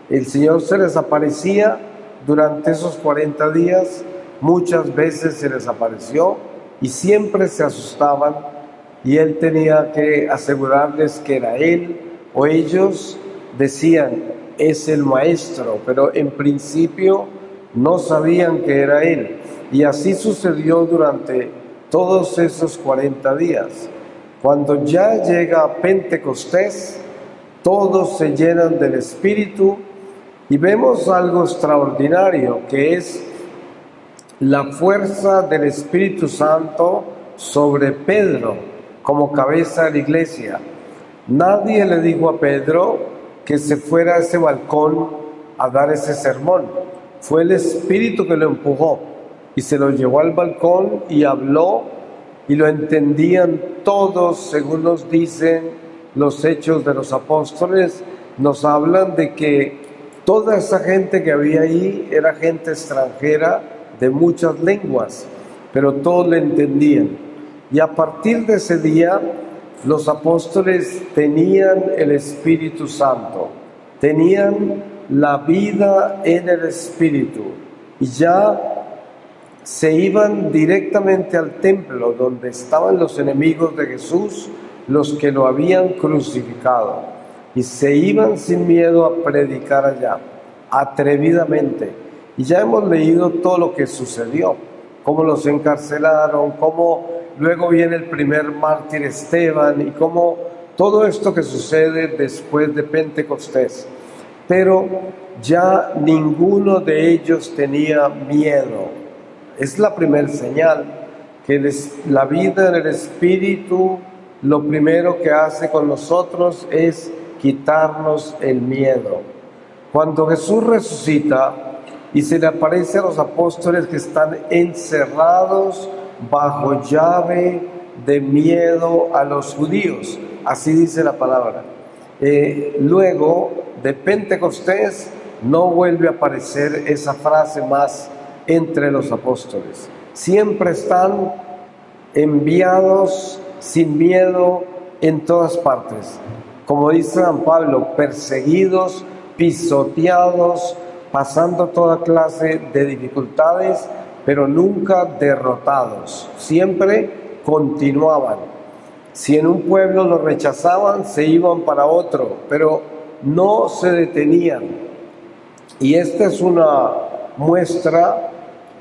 El Señor se les aparecía durante esos 40 días, muchas veces se les apareció y siempre se asustaban y Él tenía que asegurarles que era Él, o ellos decían, es el Maestro, pero en principio no sabían que era Él. Y así sucedió durante todos esos 40 días. Cuando ya llega Pentecostés, todos se llenan del Espíritu y vemos algo extraordinario, que es la fuerza del Espíritu Santo sobre Pedro como cabeza de la iglesia. Nadie le dijo a Pedro que se fuera a ese balcón a dar ese sermón. Fue el Espíritu que lo empujó y se lo llevó al balcón y habló, y lo entendían todos, según nos dicen los Hechos de los Apóstoles. Nos hablan de que toda esa gente que había ahí era gente extranjera de muchas lenguas, pero todos le entendían. Y a partir de ese día, los apóstoles tenían el Espíritu Santo, tenían la vida en el Espíritu, y ya se iban directamente al templo donde estaban los enemigos de Jesús, los que lo habían crucificado, y se iban sin miedo a predicar allá, atrevidamente. Y ya hemos leído todo lo que sucedió, cómo los encarcelaron, cómo luego viene el primer mártir Esteban, y cómo todo esto que sucede después de Pentecostés. Pero ya ninguno de ellos tenía miedo. Es la primera señal, que la vida en el Espíritu, lo primero que hace con nosotros es quitarnos el miedo. Cuando Jesús resucita y se le aparece a los apóstoles que están encerrados bajo llave de miedo a los judíos, así dice la palabra. Luego de Pentecostés no vuelve a aparecer esa frase más entre los apóstoles. Siempre están enviados sin miedo en todas partes. Como dice San Pablo, perseguidos, pisoteados, pasando toda clase de dificultades, pero nunca derrotados. Siempre continuaban. Si en un pueblo los rechazaban, se iban para otro, pero no se detenían. Y esta es una muestra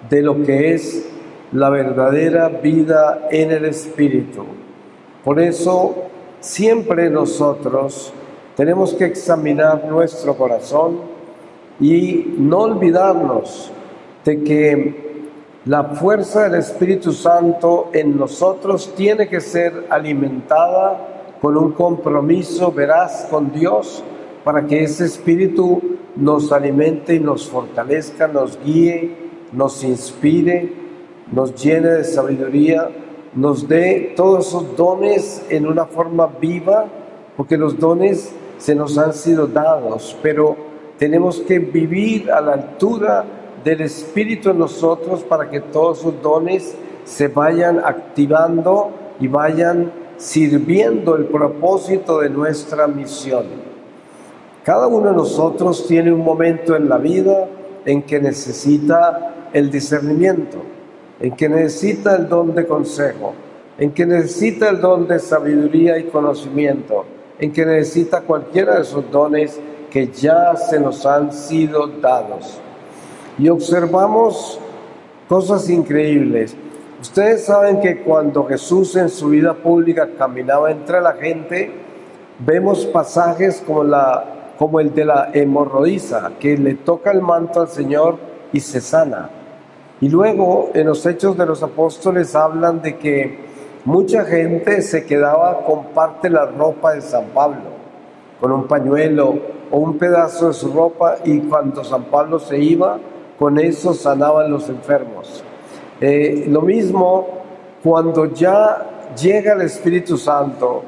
de lo que es la verdadera vida en el Espíritu. Por eso, siempre nosotros tenemos que examinar nuestro corazón y no olvidarnos de que la fuerza del Espíritu Santo en nosotros tiene que ser alimentada con un compromiso veraz con Dios, para que ese Espíritu nos alimente y nos fortalezca, nos guíe, nos inspire, nos llene de sabiduría, nos dé todos esos dones en una forma viva, porque los dones se nos han sido dados, pero tenemos que vivir a la altura del Espíritu en nosotros para que todos esos dones se vayan activando y vayan sirviendo el propósito de nuestra misión. Cada uno de nosotros tiene un momento en la vida en que necesita el discernimiento, en que necesita el don de consejo, en que necesita el don de sabiduría y conocimiento, en que necesita cualquiera de esos dones que ya se nos han sido dados. Y observamos cosas increíbles. Ustedes saben que cuando Jesús en su vida pública caminaba entre la gente, vemos pasajes como el de la hemorroísa, que le toca el manto al Señor y se sana. Y luego en los Hechos de los Apóstoles hablan de que mucha gente se quedaba con parte de la ropa de San Pablo, con un pañuelo o un pedazo de su ropa, y cuando San Pablo se iba, con eso sanaban los enfermos. Lo mismo cuando ya llega el Espíritu Santo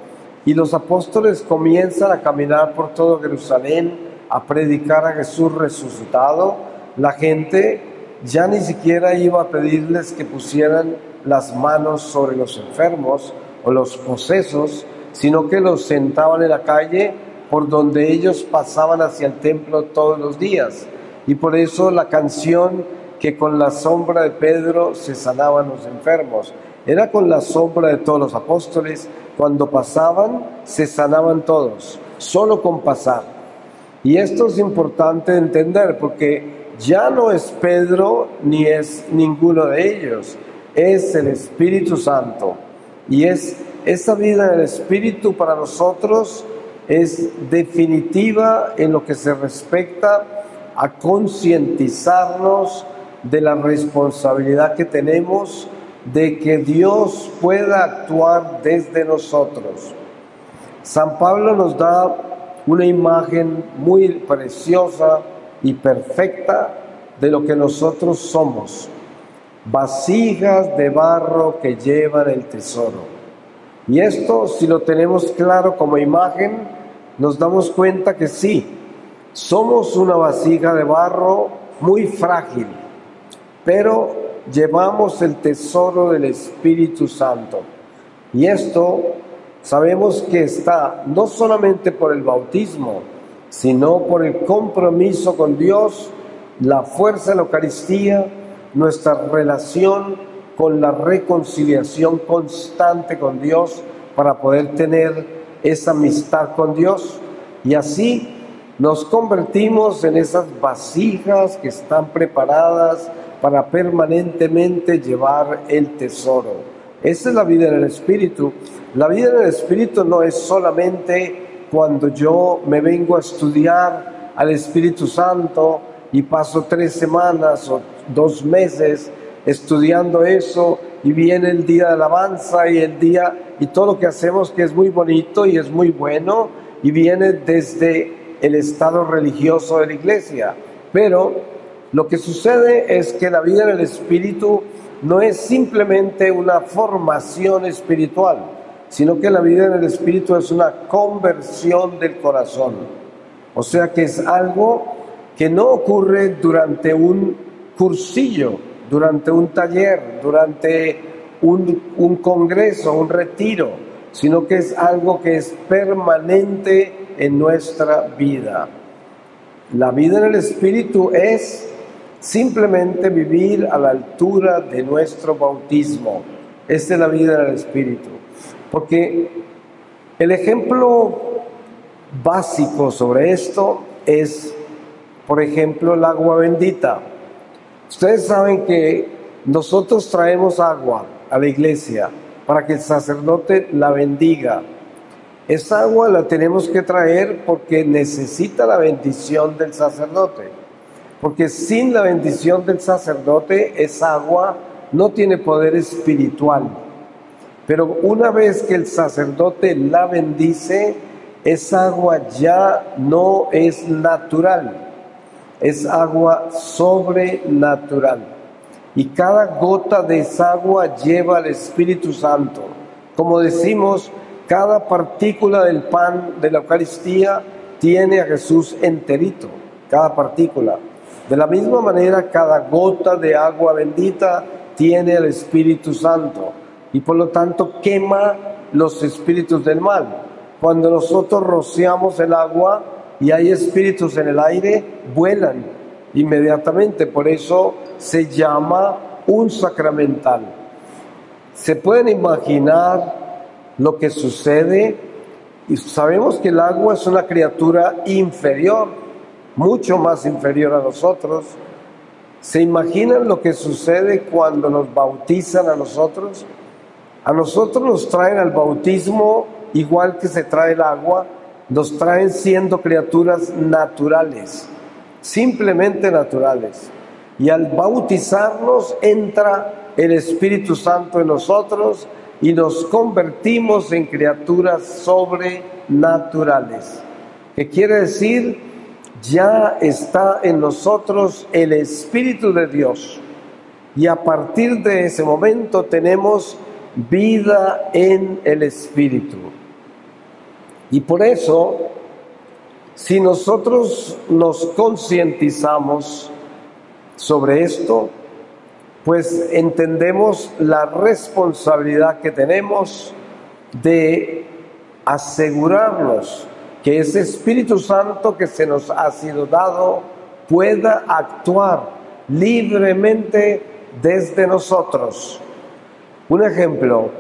y los apóstoles comienzan a caminar por todo Jerusalén a predicar a Jesús resucitado, la gente ya ni siquiera iba a pedirles que pusieran las manos sobre los enfermos o los posesos, sino que los sentaban en la calle por donde ellos pasaban hacia el templo todos los días. Y por eso la canción que con la sombra de Pedro se sanaban los enfermos, era con la sombra de todos los apóstoles. Cuando pasaban se sanaban todos, solo con pasar. Y esto es importante entender, porque ya no es Pedro ni es ninguno de ellos, es el Espíritu Santo. Y esa vida del Espíritu para nosotros es definitiva en lo que se respecta a concientizarnos de la responsabilidad que tenemos de que Dios pueda actuar desde nosotros. San Pablo nos da una imagen muy preciosa y perfecta de lo que nosotros somos: vasijas de barro que llevan el tesoro. Y esto, si lo tenemos claro como imagen, nos damos cuenta que sí, somos una vasija de barro muy frágil, pero llevamos el tesoro del Espíritu Santo. Y esto sabemos que está no solamente por el bautismo, sino por el compromiso con Dios, la fuerza de la Eucaristía, nuestra relación con la reconciliación constante con Dios para poder tener esa amistad con Dios. Y así nos convertimos en esas vasijas que están preparadas para permanentemente llevar el tesoro. Esa es la vida en el Espíritu. La vida en el Espíritu no es solamente cuando yo me vengo a estudiar al Espíritu Santo y paso 3 semanas o 2 meses estudiando eso, y viene el día de alabanza y todo lo que hacemos, que es muy bonito y es muy bueno, y viene desde el estado religioso de la iglesia. Pero lo que sucede es que la vida en el Espíritu no es simplemente una formación espiritual, sino que la vida en el Espíritu es una conversión del corazón. O sea que es algo que no ocurre durante un cursillo, durante un taller, durante un congreso, un retiro, sino que es algo que es permanente en nuestra vida. La vida en el Espíritu es simplemente vivir a la altura de nuestro bautismo. Esta es la vida en el Espíritu. Porque el ejemplo básico sobre esto es, por ejemplo, el agua bendita. Ustedes saben que nosotros traemos agua a la iglesia para que el sacerdote la bendiga. Esa agua la tenemos que traer porque necesita la bendición del sacerdote. Porque sin la bendición del sacerdote, esa agua no tiene poder espiritual. Pero una vez que el sacerdote la bendice, esa agua ya no es natural, es agua sobrenatural. Y cada gota de esa agua lleva al Espíritu Santo. Como decimos, cada partícula del pan de la Eucaristía tiene a Jesús enterito, cada partícula. De la misma manera, cada gota de agua bendita tiene al Espíritu Santo y por lo tanto quema los espíritus del mal. Cuando nosotros rociamos el agua y hay espíritus en el aire, vuelan inmediatamente. Por eso se llama un sacramental. ¿Se pueden imaginar lo que sucede? Y sabemos que el agua es una criatura inferior, mucho más inferior a nosotros. ¿Se imaginan lo que sucede cuando nos bautizan a nosotros? A nosotros nos traen al bautismo igual que se trae el agua, nos traen siendo criaturas naturales, simplemente naturales. Y al bautizarnos entra el Espíritu Santo en nosotros y nos convertimos en criaturas sobrenaturales. ¿Qué quiere decir? Ya está en nosotros el Espíritu de Dios. Y a partir de ese momento tenemos vida en el Espíritu. Y por eso, si nosotros nos concientizamos sobre esto, pues entendemos la responsabilidad que tenemos de asegurarnos que ese Espíritu Santo que se nos ha sido dado pueda actuar libremente desde nosotros. Un ejemplo,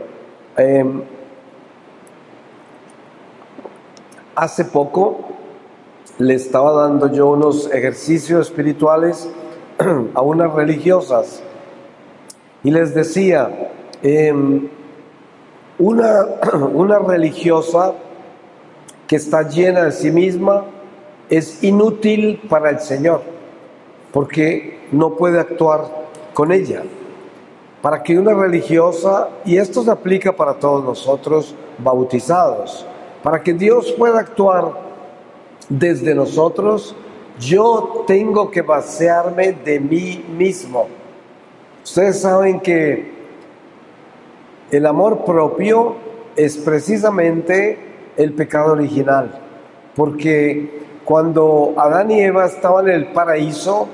hace poco le estaba dando yo unos ejercicios espirituales a unas religiosas y les decía, una religiosa que está llena de sí misma es inútil para el Señor, porque no puede actuar con ella. Para que una religiosa, y esto se aplica para todos nosotros bautizados, para que Dios pueda actuar desde nosotros, yo tengo que vaciarme de mí mismo. Ustedes saben que el amor propio es precisamente el pecado original, porque cuando Adán y Eva estaban en el paraíso,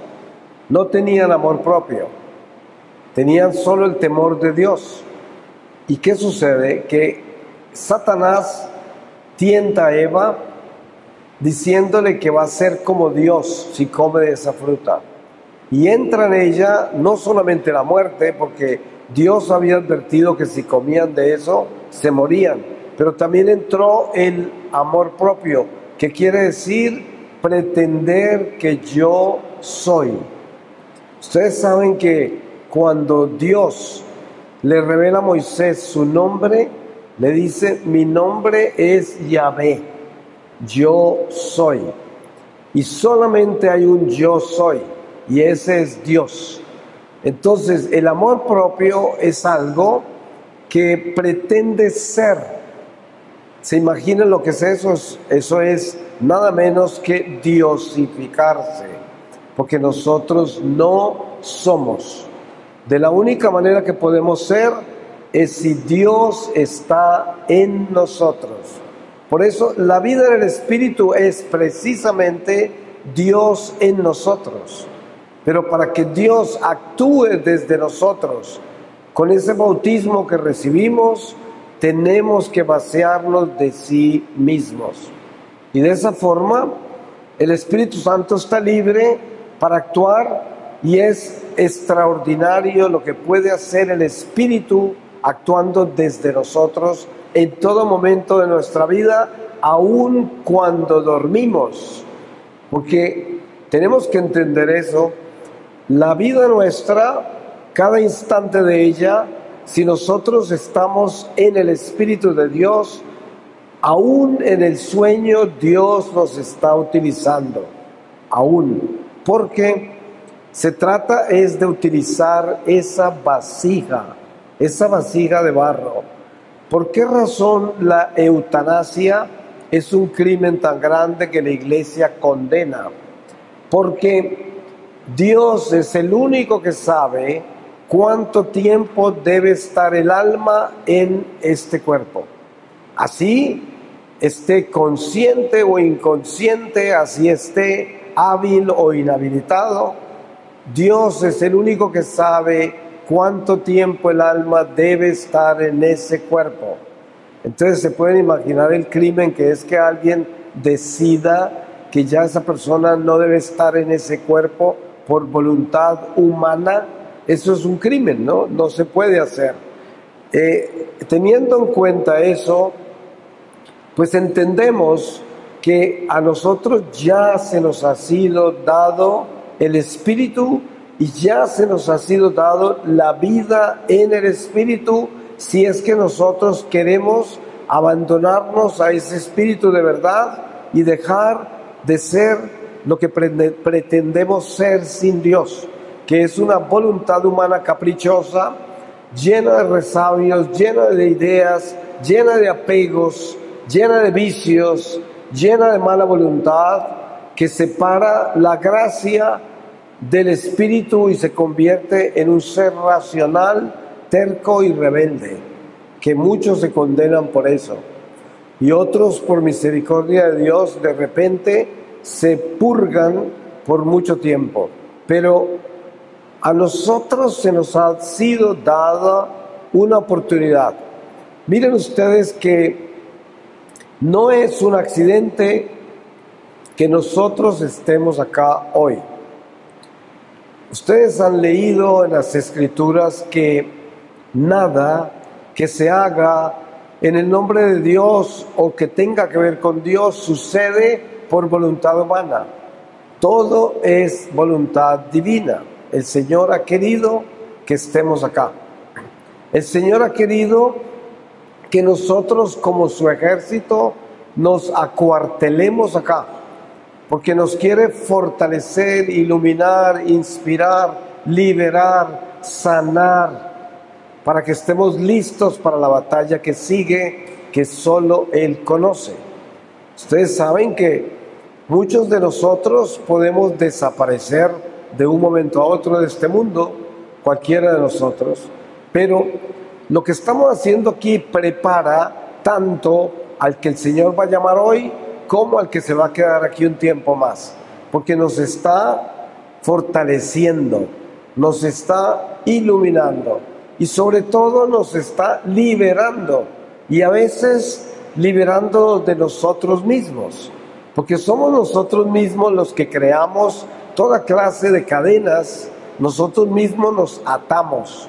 no tenían amor propio, tenían solo el temor de Dios. ¿Y qué sucede? Que Satanás tienta a Eva diciéndole que va a ser como Dios si come de esa fruta. Y entra en ella no solamente la muerte, porque Dios había advertido que si comían de eso se morían, pero también entró el amor propio, que quiere decir pretender que yo soy. Ustedes saben que cuando Dios le revela a Moisés su nombre, le dice, mi nombre es Yahvé, yo soy. Y solamente hay un yo soy, y ese es Dios. Entonces, el amor propio es algo que pretende ser. ¿Se imaginan lo que es eso? Eso es nada menos que diosificarse, porque nosotros no somos. De la única manera que podemos ser es si Dios está en nosotros. Por eso la vida del Espíritu es precisamente Dios en nosotros. Pero para que Dios actúe desde nosotros, con ese bautismo que recibimos, tenemos que vaciarnos de sí mismos. Y de esa forma, el Espíritu Santo está libre para actuar, y es extraordinario lo que puede hacer el Espíritu actuando desde nosotros en todo momento de nuestra vida, aun cuando dormimos. Porque tenemos que entender eso. La vida nuestra, cada instante de ella, si nosotros estamos en el Espíritu de Dios, aún en el sueño Dios nos está utilizando, aún, porque se trata es de utilizar esa vasija de barro. ¿Por qué razón la eutanasia es un crimen tan grande que la Iglesia condena? Porque Dios es el único que sabe cuánto tiempo debe estar el alma en este cuerpo. Así esté consciente o inconsciente, así esté hábil o inhabilitado, Dios es el único que sabe cuánto tiempo el alma debe estar en ese cuerpo. Entonces se pueden imaginar el crimen que es que alguien decida que ya esa persona no debe estar en ese cuerpo por voluntad humana. Eso es un crimen, ¿no? No se puede hacer. Teniendo en cuenta eso, pues entendemos que a nosotros ya se nos ha sido dado el Espíritu y ya se nos ha sido dado la vida en el Espíritu, si es que nosotros queremos abandonarnos a ese Espíritu de verdad y dejar de ser lo que pretendemos ser sin Dios, que es una voluntad humana caprichosa, llena de resabios, llena de ideas, llena de apegos, llena de vicios, llena de mala voluntad, que separa la gracia del Espíritu y se convierte en un ser racional, terco y rebelde, que muchos se condenan por eso. Y otros, por misericordia de Dios, de repente se purgan por mucho tiempo. Pero a nosotros se nos ha sido dada una oportunidad. Miren ustedes que no es un accidente que nosotros estemos acá hoy. Ustedes han leído en las Escrituras que nada que se haga en el nombre de Dios o que tenga que ver con Dios sucede por voluntad humana. Todo es voluntad divina. El Señor ha querido que estemos acá. El Señor ha querido que nosotros, como su ejército, nos acuartelemos acá, porque nos quiere fortalecer, iluminar, inspirar, liberar, sanar, para que estemos listos para la batalla que sigue, que solo Él conoce. Ustedes saben que muchos de nosotros podemos desaparecer de un momento a otro de este mundo, cualquiera de nosotros, pero lo que estamos haciendo aquí prepara tanto al que el Señor va a llamar hoy como al que se va a quedar aquí un tiempo más, porque nos está fortaleciendo, nos está iluminando y sobre todo nos está liberando, y a veces liberando de nosotros mismos, porque somos nosotros mismos los que creamos toda clase de cadenas. Nosotros mismos nos atamos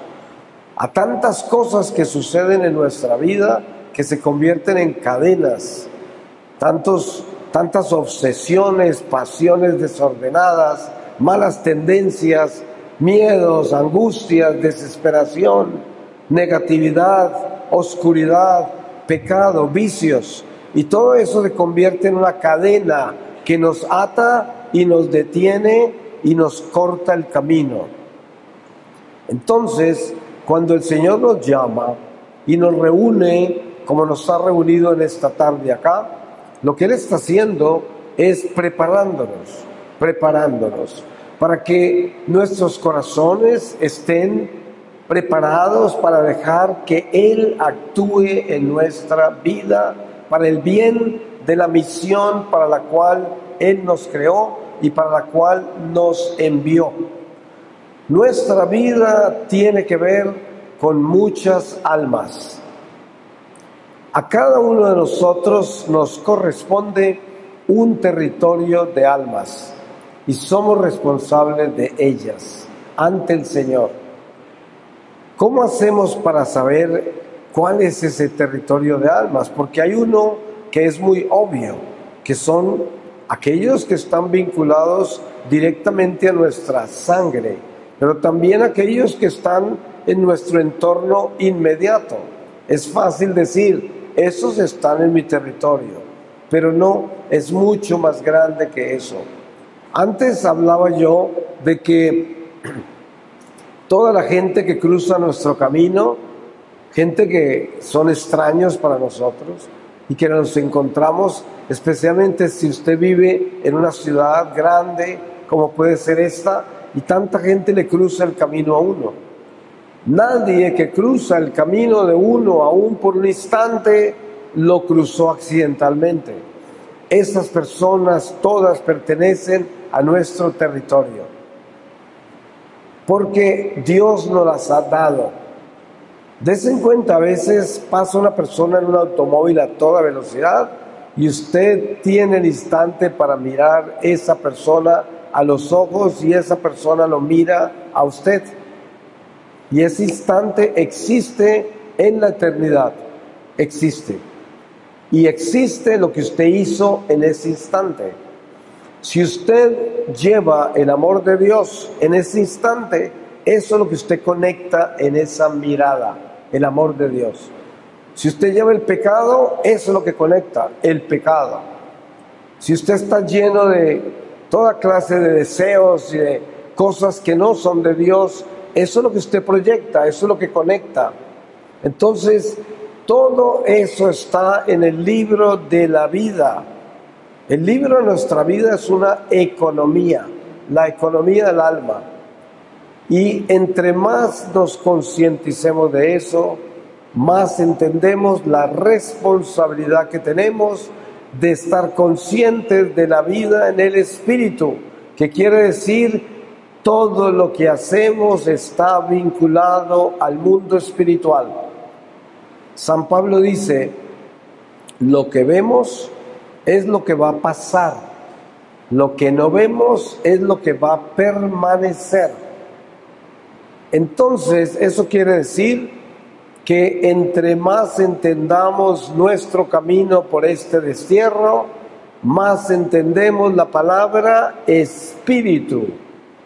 a tantas cosas que suceden en nuestra vida, que se convierten en cadenas, tantas obsesiones, pasiones desordenadas, malas tendencias, miedos, angustias, desesperación, negatividad, oscuridad, pecado, vicios, y todo eso se convierte en una cadena que nos ata y nos detiene y nos corta el camino. Entonces, cuando el Señor nos llama y nos reúne, como nos ha reunido en esta tarde acá, lo que Él está haciendo es preparándonos para que nuestros corazones estén preparados para dejar que Él actúe en nuestra vida para el bien de la misión para la cual Él nos creó y para la cual nos envió. Nuestra vida tiene que ver con muchas almas. A cada uno de nosotros nos corresponde un territorio de almas y somos responsables de ellas ante el Señor. ¿Cómo hacemos para saber cuál es ese territorio de almas? Porque hay uno que es muy obvio, que son aquellos que están vinculados directamente a nuestra sangre, pero también aquellos que están en nuestro entorno inmediato. Es fácil decir, esos están en mi territorio, pero no, es mucho más grande que eso. Antes hablaba yo de que toda la gente que cruza nuestro camino, gente que son extraños para nosotros y que nos encontramos, especialmente si usted vive en una ciudad grande como puede ser esta, y tanta gente le cruza el camino a uno. Nadie que cruza el camino de uno, aún por un instante, lo cruzó accidentalmente. Esas personas todas pertenecen a nuestro territorio, porque Dios nos las ha dado. Dese en cuenta, a veces pasa una persona en un automóvil a toda velocidad y usted tiene el instante para mirar a esa persona a los ojos y esa persona lo mira a usted. Y ese instante existe en la eternidad, existe. Y existe lo que usted hizo en ese instante. Si usted lleva el amor de Dios en ese instante, eso es lo que usted conecta en esa mirada, el amor de Dios. Si usted lleva el pecado, eso es lo que conecta, el pecado. Si usted está lleno de toda clase de deseos y de cosas que no son de Dios, eso es lo que usted proyecta, eso es lo que conecta. Entonces, todo eso está en el libro de la vida. El libro de nuestra vida es una economía, la economía del alma. Y entre más nos concienticemos de eso, más entendemos la responsabilidad que tenemos de estar conscientes de la vida en el Espíritu, que quiere decir todo lo que hacemos está vinculado al mundo espiritual. San Pablo dice, lo que vemos es lo que va a pasar, lo que no vemos es lo que va a permanecer. Entonces, eso quiere decir que entre más entendamos nuestro camino por este destierro, más entendemos la palabra espíritu,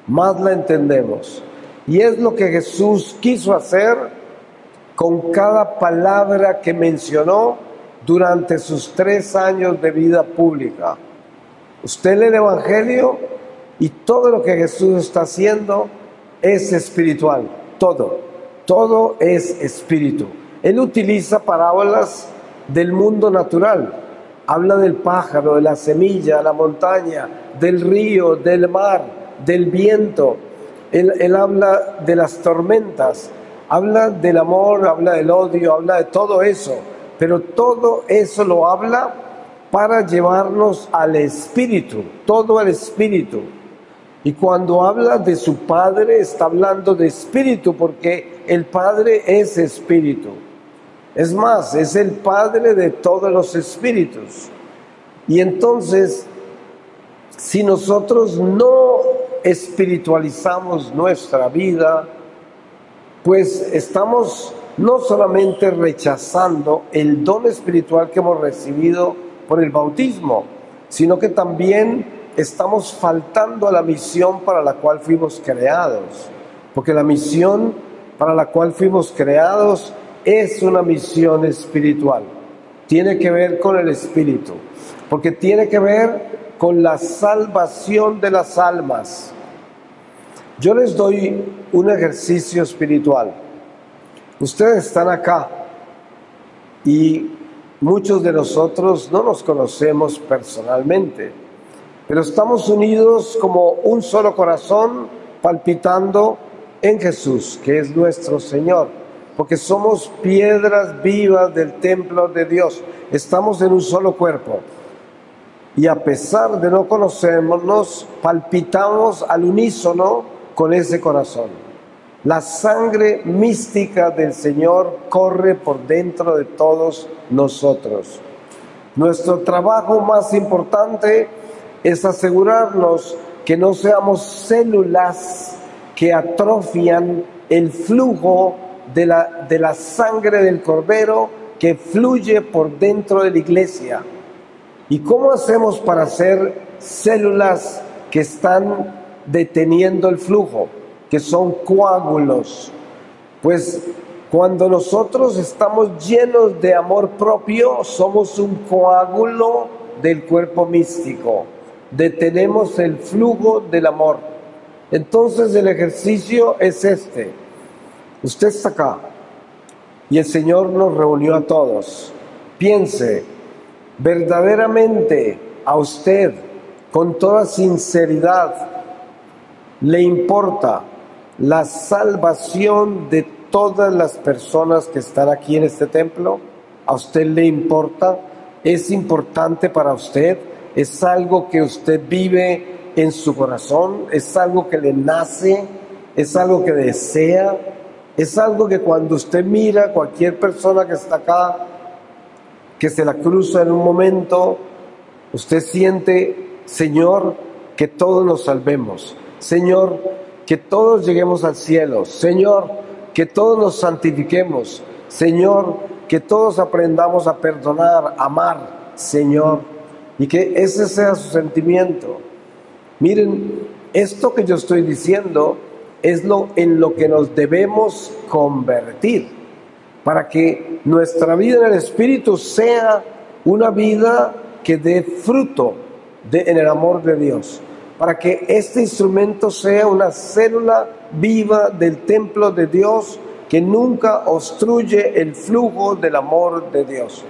más la entendemos. Y es lo que Jesús quiso hacer con cada palabra que mencionó durante sus 3 años de vida pública. Usted lee el Evangelio y todo lo que Jesús está haciendo es espiritual, todo es espíritu. Él utiliza parábolas del mundo natural, habla del pájaro, de la semilla, la montaña, del río, del mar, del viento. Él habla de las tormentas, habla del amor, habla del odio, habla de todo eso, pero todo eso lo habla para llevarnos al espíritu, todo al espíritu. Y cuando habla de su Padre, está hablando de espíritu, porque el Padre es espíritu. Es más, es el Padre de todos los espíritus. Y entonces, si nosotros no espiritualizamos nuestra vida, pues estamos no solamente rechazando el don espiritual que hemos recibido por el bautismo, sino que también estamos faltando a la misión para la cual fuimos creados, porque la misión para la cual fuimos creados es una misión espiritual, tiene que ver con el espíritu, porque tiene que ver con la salvación de las almas. Yo les doy un ejercicio espiritual. Ustedes están acá y muchos de nosotros no nos conocemos personalmente, pero estamos unidos como un solo corazón palpitando en Jesús, que es nuestro Señor, porque somos piedras vivas del templo de Dios, estamos en un solo cuerpo. Y a pesar de no conocernos, palpitamos al unísono con ese corazón. La sangre mística del Señor corre por dentro de todos nosotros. Nuestro trabajo más importante es asegurarnos que no seamos células que atrofian el flujo de la sangre del Cordero que fluye por dentro de la iglesia. ¿Y cómo hacemos para ser células que están deteniendo el flujo, que son coágulos? Pues cuando nosotros estamos llenos de amor propio, somos un coágulo del cuerpo místico. Detenemos el flujo del amor. Entonces el ejercicio es este. Usted está acá y el Señor nos reunió a todos. Piense, verdaderamente a usted, con toda sinceridad, le importa la salvación de todas las personas que están aquí en este templo. ¿A usted le importa? ¿Es importante para usted? ¿Es algo que usted vive en su corazón? ¿Es algo que le nace? ¿Es algo que desea? ¿Es algo que cuando usted mira a cualquier persona que está acá, que se la cruza en un momento, usted siente, Señor, que todos nos salvemos, Señor, que todos lleguemos al cielo, Señor, que todos nos santifiquemos, Señor, que todos aprendamos a perdonar, a amar, Señor, y que ese sea su sentimiento. Miren, esto que yo estoy diciendo es en lo que nos debemos convertir, para que nuestra vida en el Espíritu sea una vida que dé fruto en el amor de Dios, para que este instrumento sea una célula viva del templo de Dios que nunca obstruye el flujo del amor de Dios.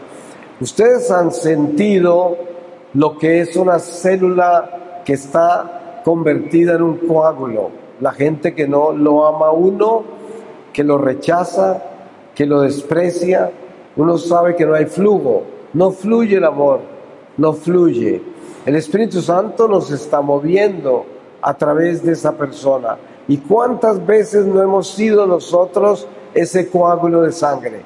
Ustedes han sentido lo que es una célula que está convertida en un coágulo. La gente que no lo ama a uno, que lo rechaza, que lo desprecia, uno sabe que no hay flujo, no fluye el amor, no fluye. El Espíritu Santo nos está moviendo a través de esa persona. ¿Y cuántas veces no hemos sido nosotros ese coágulo de sangre?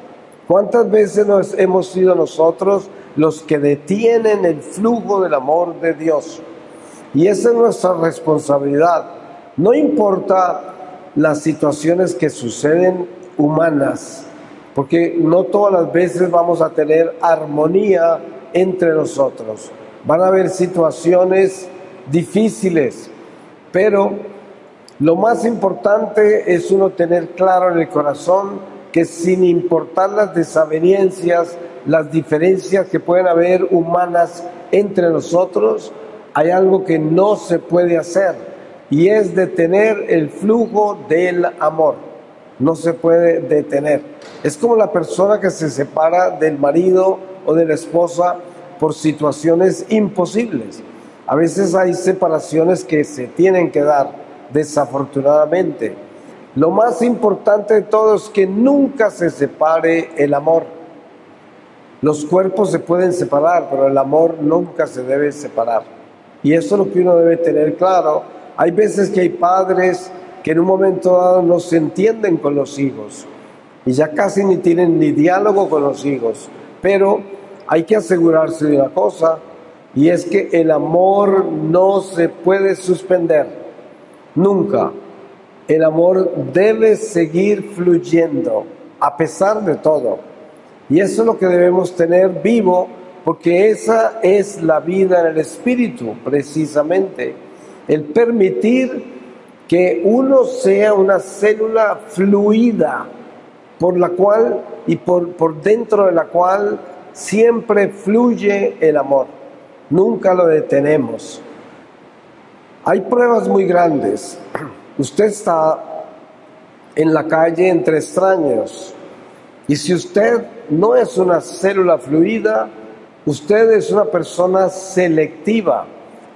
¿Cuántas veces hemos sido nosotros los que detienen el flujo del amor de Dios? Y esa es nuestra responsabilidad. No importa las situaciones que suceden humanas, porque no todas las veces vamos a tener armonía entre nosotros. Van a haber situaciones difíciles, pero lo más importante es uno tener claro en el corazón que sin importar las desavenencias, las diferencias que pueden haber humanas entre nosotros, hay algo que no se puede hacer, y es detener el flujo del amor. No se puede detener. Es como la persona que se separa del marido o de la esposa por situaciones imposibles. A veces hay separaciones que se tienen que dar, desafortunadamente. Lo más importante de todo es que nunca se separe el amor. Los cuerpos se pueden separar, pero el amor nunca se debe separar. Y eso es lo que uno debe tener claro. Hay veces que hay padres que en un momento dado no se entienden con los hijos y ya casi ni tienen ni diálogo con los hijos, pero hay que asegurarse de una cosa, y es que el amor no se puede suspender, nunca. El amor debe seguir fluyendo a pesar de todo, y eso es lo que debemos tener vivo, porque esa es la vida en el Espíritu, precisamente, el permitir que uno sea una célula fluida, por la cual y por dentro de la cual siempre fluye el amor. Nunca lo detenemos. Hay pruebas muy grandes. Usted está en la calle entre extraños, y si usted no es una célula fluida, usted es una persona selectiva.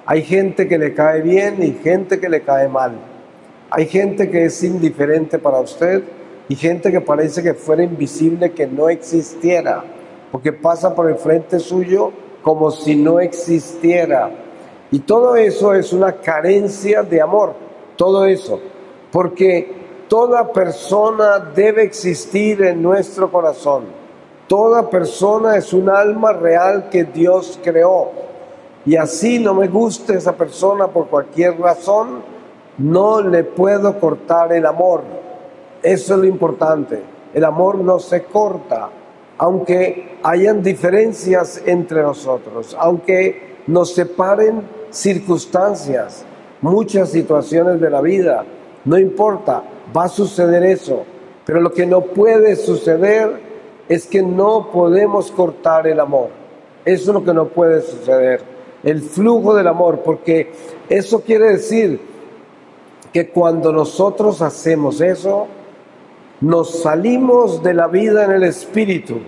Hay gente que le cae bien y gente que le cae mal. Hay gente que es indiferente para usted y gente que parece que fuera invisible, que no existiera, porque pasa por el frente suyo como si no existiera. Y todo eso es una carencia de amor, todo eso, porque toda persona debe existir en nuestro corazón. Toda persona es un alma real que Dios creó. Y así no me guste esa persona por cualquier razón, no le puedo cortar el amor. Eso es lo importante. El amor no se corta, aunque hayan diferencias entre nosotros, aunque nos separen circunstancias, muchas situaciones de la vida. No importa, va a suceder eso. Pero lo que no puede suceder es que no podemos cortar el amor. Eso es lo que no puede suceder. El flujo del amor, porque eso quiere decir que cuando nosotros hacemos eso, nos salimos de la vida en el Espíritu,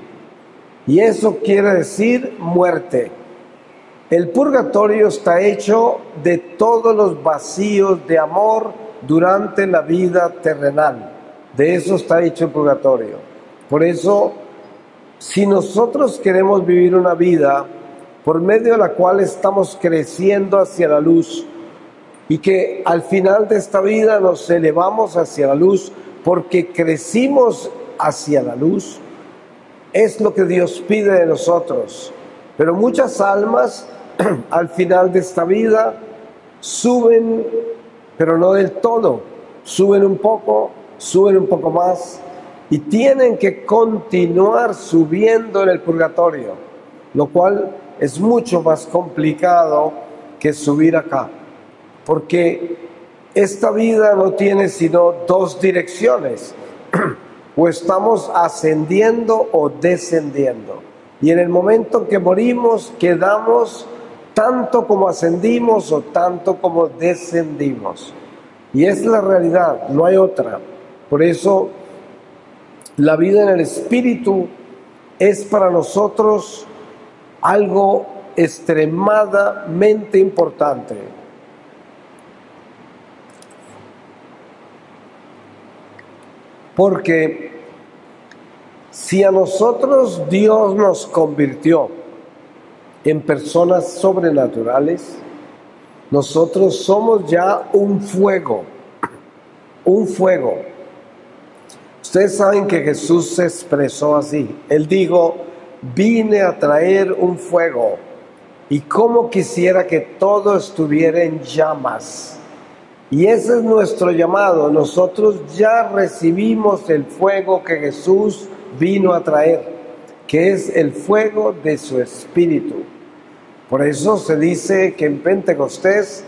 y eso quiere decir muerte. El purgatorio está hecho de todos los vacíos de amor durante la vida terrenal. De eso está hecho el purgatorio. Por eso, si nosotros queremos vivir una vida por medio de la cual estamos creciendo hacia la luz, y que al final de esta vida nos elevamos hacia la luz porque crecimos hacia la luz, es lo que Dios pide de nosotros. Pero muchas almas al final de esta vida suben, pero no del todo, suben un poco más, y tienen que continuar subiendo en el purgatorio, lo cual es mucho más complicado que subir acá, porque esta vida no tiene sino dos direcciones, o estamos ascendiendo o descendiendo, y en el momento que morimos quedamos tanto como ascendimos o tanto como descendimos, y es la realidad, no hay otra. Por eso la vida en el Espíritu es para nosotros algo extremadamente importante. Porque si a nosotros Dios nos convirtió en personas sobrenaturales, nosotros somos ya un fuego, un fuego. Ustedes saben que Jesús se expresó así. Él dijo, vine a traer un fuego, y cómo quisiera que todo estuviera en llamas. Y ese es nuestro llamado. Nosotros ya recibimos el fuego que Jesús vino a traer, que es el fuego de su Espíritu. Por eso se dice que en Pentecostés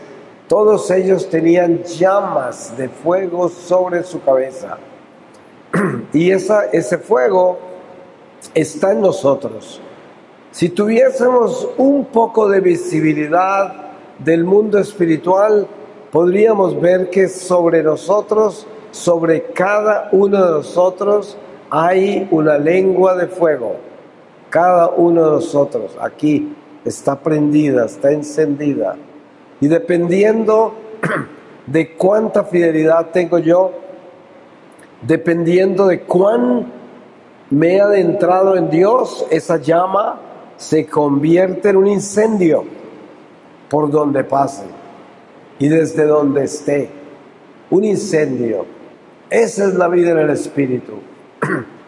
todos ellos tenían llamas de fuego sobre su cabeza. Y ese fuego está en nosotros. Si tuviésemos un poco de visibilidad del mundo espiritual, podríamos ver que sobre nosotros, sobre cada uno de nosotros, hay una lengua de fuego. Cada uno de nosotros aquí está prendida, está encendida. Y dependiendo de cuánta fidelidad tengo yo, dependiendo de cuán me he adentrado en Dios, esa llama se convierte en un incendio por donde pase y desde donde esté. Un incendio. Esa es la vida en el Espíritu.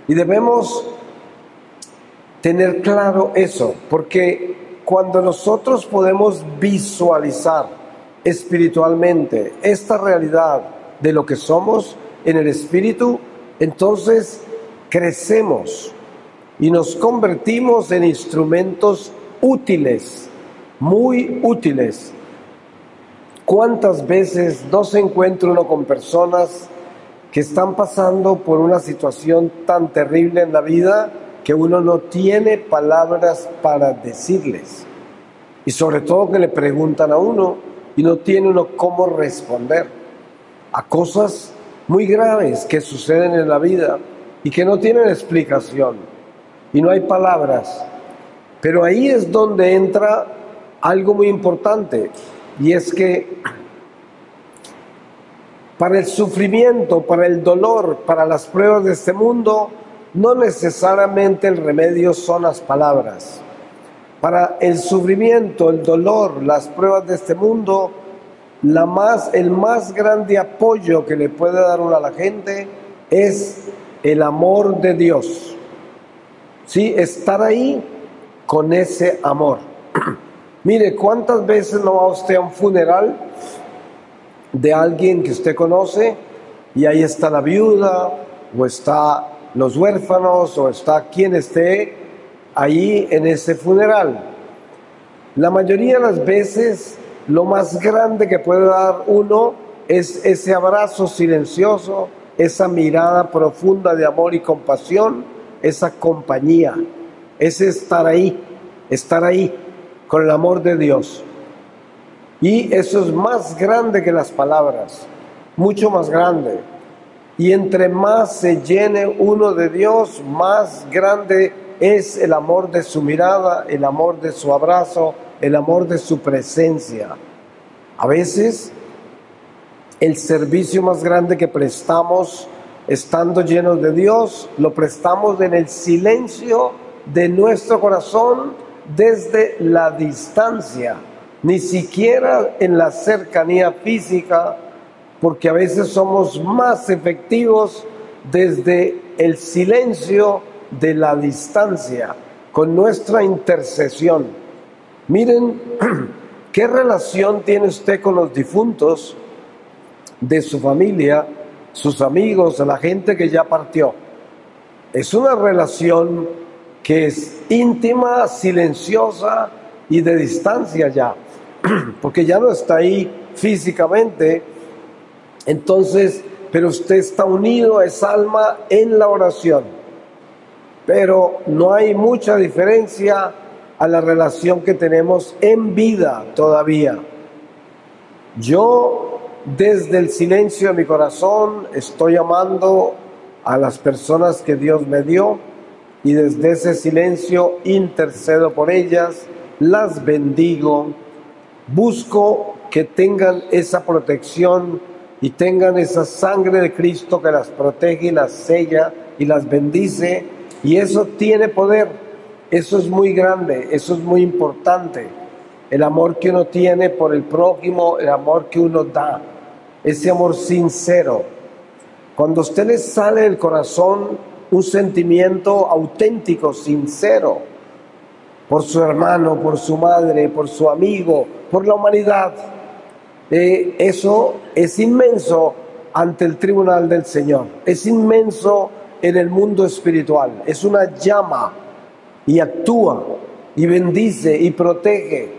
Y debemos tener claro eso, porque cuando nosotros podemos visualizar espiritualmente esta realidad de lo que somos en el Espíritu, entonces crecemos y nos convertimos en instrumentos útiles, muy útiles. ¿Cuántas veces no se encuentra uno con personas que están pasando por una situación tan terrible en la vida que uno no tiene palabras para decirles? Y sobre todo que le preguntan a uno y no tiene uno cómo responder a cosas muy graves que suceden en la vida y que no tienen explicación y no hay palabras. Pero ahí es donde entra algo muy importante, y es que para el sufrimiento, para el dolor, para las pruebas de este mundo, no necesariamente el remedio son las palabras. Para el sufrimiento, el dolor, las pruebas de este mundo, el más grande apoyo que le puede dar uno a la gente es el amor de Dios. Sí, estar ahí con ese amor. Mire, ¿cuántas veces no va usted a un funeral de alguien que usted conoce y ahí está la viuda, o está los huérfanos, o está quien esté ahí en ese funeral? La mayoría de las veces lo más grande que puede dar uno es ese abrazo silencioso, esa mirada profunda de amor y compasión, esa compañía, ese estar ahí con el amor de Dios. Y eso es más grande que las palabras, mucho más grande. Y entre más se llene uno de Dios, más grande es el amor de su mirada, el amor de su abrazo, el amor de su presencia. A veces el servicio más grande que prestamos estando llenos de Dios, lo prestamos en el silencio de nuestro corazón desde la distancia, ni siquiera en la cercanía física, porque a veces somos más efectivos desde el silencio de la distancia, con nuestra intercesión. Miren, ¿qué relación tiene usted con los difuntos de su familia, sus amigos, la gente que ya partió? Es una relación que es íntima, silenciosa y de distancia ya, porque ya no está ahí físicamente. Entonces, pero usted está unido a esa alma en la oración. Pero no hay mucha diferencia a la relación que tenemos en vida todavía. Yo, desde el silencio de mi corazón, estoy amando a las personas que Dios me dio, y desde ese silencio intercedo por ellas, las bendigo, busco que tengan esa protección y tengan esa sangre de Cristo que las protege y las sella y las bendice, y eso tiene poder. Eso es muy grande, eso es muy importante. El amor que uno tiene por el prójimo, el amor que uno da, ese amor sincero. Cuando a usted le sale del corazón un sentimiento auténtico, sincero, por su hermano, por su madre, por su amigo, por la humanidad, eso es inmenso ante el tribunal del Señor. Es inmenso en el mundo espiritual. Es una llama y actúa y bendice y protege.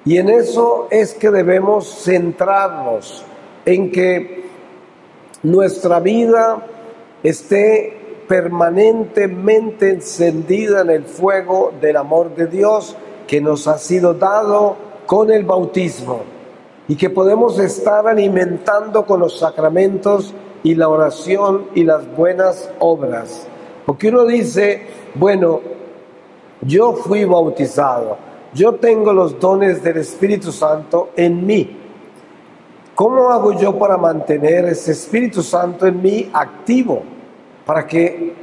Y en eso es que debemos centrarnos, en que nuestra vida esté permanentemente encendida en el fuego del amor de Dios que nos ha sido dado con el bautismo, y que podemos estar alimentando con los sacramentos y la oración y las buenas obras. Porque uno dice, bueno, yo fui bautizado, yo tengo los dones del Espíritu Santo en mí. ¿Cómo hago yo para mantener ese Espíritu Santo en mí activo? Para que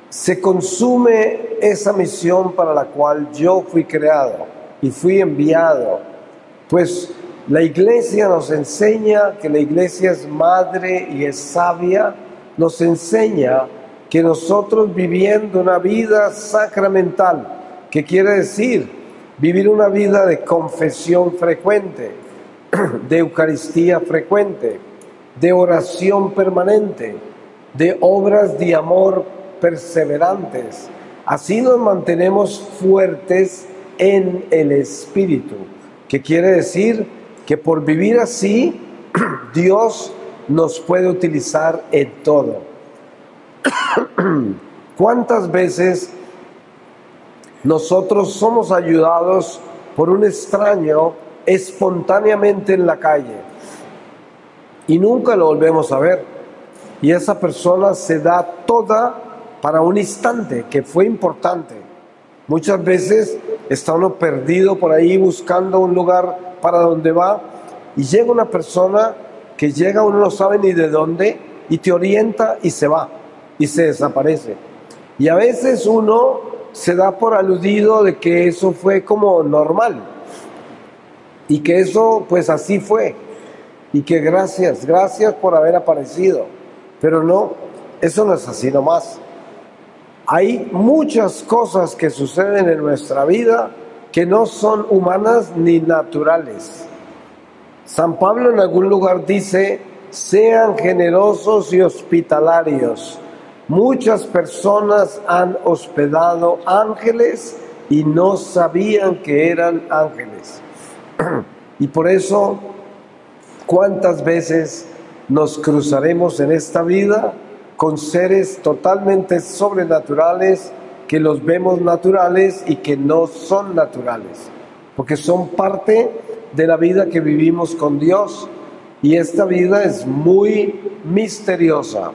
se consume esa misión para la cual yo fui creado y fui enviado. Pues la Iglesia nos enseña que la Iglesia es madre y es sabia. Nos enseña que nosotros, viviendo una vida sacramental, que quiere decir vivir una vida de confesión frecuente, de Eucaristía frecuente, de oración permanente, de obras de amor perseverantes, así nos mantenemos fuertes en el Espíritu, que quiere decir que por vivir así, Dios nos puede utilizar en todo. ¿Cuántas veces nosotros somos ayudados por un extraño espontáneamente en la calle y nunca lo volvemos a ver? Y esa persona se da toda para un instante que fue importante. Muchas veces está uno perdido por ahí buscando un lugar para donde va, y llega una persona que llega, uno no sabe ni de dónde, y te orienta y se va y se desaparece. Y a veces uno se da por aludido de que eso fue como normal y que eso pues así fue, y que gracias por haber aparecido. Pero no, eso no es así nomás. Hay muchas cosas que suceden en nuestra vida que no son humanas ni naturales. San Pablo en algún lugar dice, sean generosos y hospitalarios. Muchas personas han hospedado ángeles y no sabían que eran ángeles. Y por eso, ¿cuántas veces nos cruzaremos en esta vida con seres totalmente sobrenaturales, que los vemos naturales y que no son naturales? Porque son parte de la vida que vivimos con Dios, y esta vida es muy misteriosa.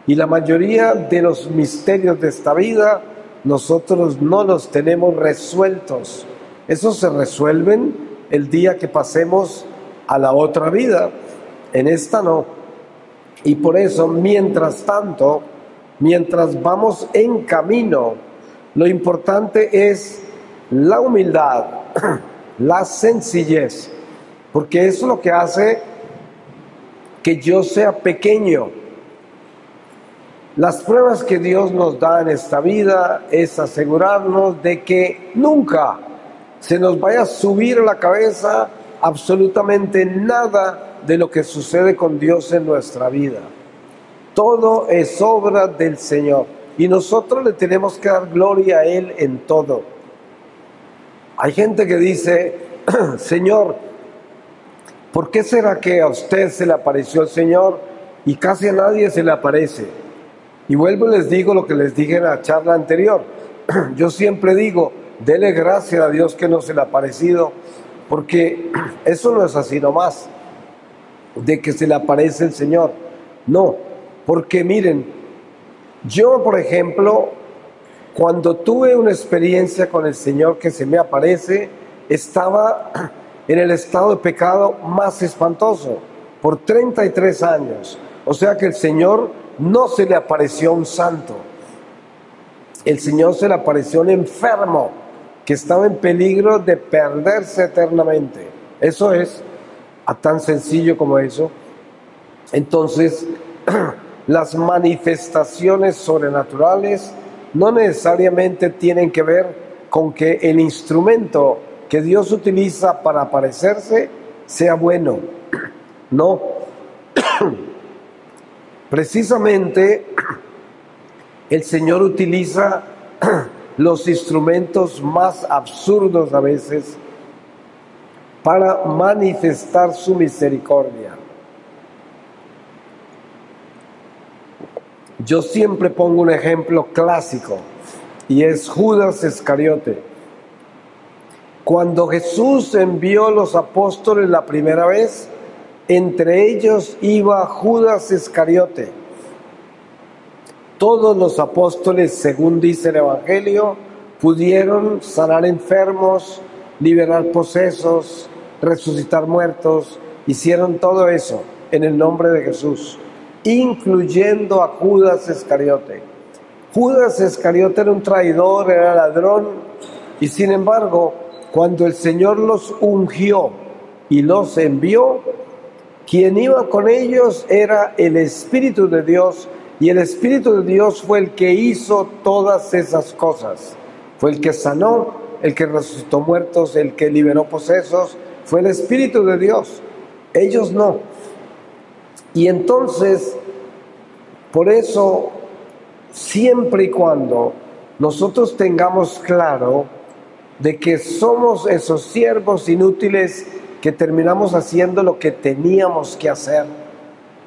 Y la mayoría de los misterios de esta vida nosotros no los tenemos resueltos. Esos se resuelven el día que pasemos a la otra vida. En esta no. Y por eso, mientras tanto, mientras vamos en camino, lo importante es la humildad, la sencillez, porque eso es lo que hace que yo sea pequeño. Las pruebas que Dios nos da en esta vida es asegurarnos de que nunca se nos vaya a subir a la cabeza absolutamente nada de lo que sucede con Dios en nuestra vida. Todo es obra del Señor. y nosotros le tenemos que dar gloria a Él en todo. Hay gente que dice, Señor, ¿por qué será que a usted se le apareció el Señor y casi a nadie se le aparece? Y vuelvo y les digo lo que les dije en la charla anterior. Yo siempre digo, dele gracias a Dios que no se le ha aparecido, porque eso no es así nomás, de que se le aparece el Señor. No, porque miren, yo por ejemplo, cuando tuve una experiencia con el Señor que se me aparece, estaba en el estado de pecado más espantoso, por 33 años. O sea que el Señor no se le apareció a un santo. El Señor se le apareció a un enfermo que estaba en peligro de perderse eternamente. Eso es tan sencillo como eso. Entonces, las manifestaciones sobrenaturales no necesariamente tienen que ver con que el instrumento que Dios utiliza para aparecerse sea bueno. No. Precisamente el Señor utiliza los instrumentos más absurdos a veces para manifestar su misericordia. Yo siempre pongo un ejemplo clásico y es Judas Iscariote. Cuando Jesús envió a los apóstoles la primera vez, entre ellos iba Judas Iscariote. Todos los apóstoles, según dice el Evangelio, pudieron sanar enfermos, liberar posesos, resucitar muertos, hicieron todo eso en el nombre de Jesús, incluyendo a Judas Iscariote. Judas Iscariote era un traidor, era ladrón, y sin embargo, cuando el Señor los ungió y los envió, quien iba con ellos era el Espíritu de Dios, y el Espíritu de Dios fue el que hizo todas esas cosas. Fue el que sanó, el que resucitó muertos, el que liberó posesos, fue el Espíritu de Dios. Ellos no. Y entonces, por eso, siempre y cuando nosotros tengamos claro de que somos esos siervos inútiles que terminamos haciendo lo que teníamos que hacer,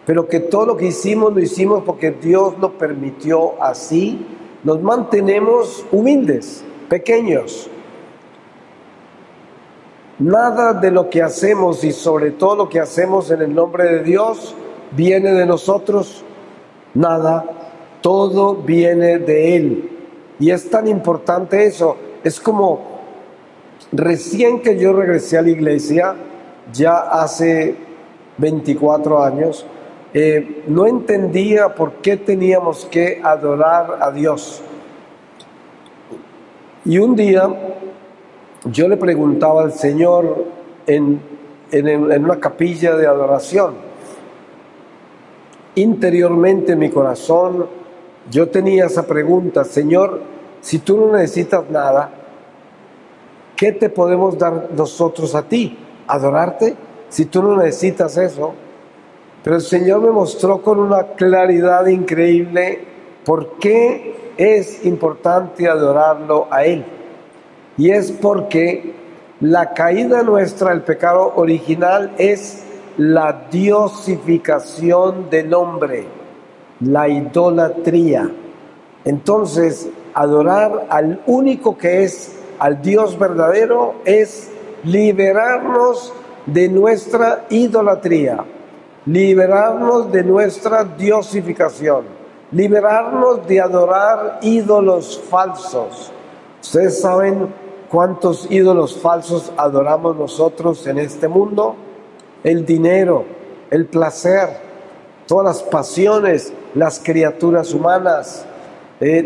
pero que todo lo que hicimos lo hicimos porque Dios lo permitió así, nos mantenemos humildes, pequeños. Nada de lo que hacemos y sobre todo lo que hacemos en el nombre de Dios viene de nosotros, nada, todo viene de Él. Y es tan importante eso, es como recién que yo regresé a la iglesia, ya hace 24 años, no entendía por qué teníamos que adorar a Dios. Y un día yo le preguntaba al Señor en una capilla de adoración. Interiormente en mi corazón yo tenía esa pregunta: Señor, si tú no necesitas nada, ¿qué te podemos dar nosotros a ti? ¿Adorarte? Si tú no necesitas eso. Pero el Señor me mostró con una claridad increíble por qué es importante adorarlo a Él. Y es porque la caída nuestra, el pecado original, es la diosificación del hombre, la idolatría. Entonces, adorar al único que es, al Dios verdadero, es liberarnos de nuestra idolatría, liberarnos de nuestra diosificación, liberarnos de adorar ídolos falsos. ¿Ustedes saben cuántos ídolos falsos adoramos nosotros en este mundo? El dinero, el placer, todas las pasiones, las criaturas humanas.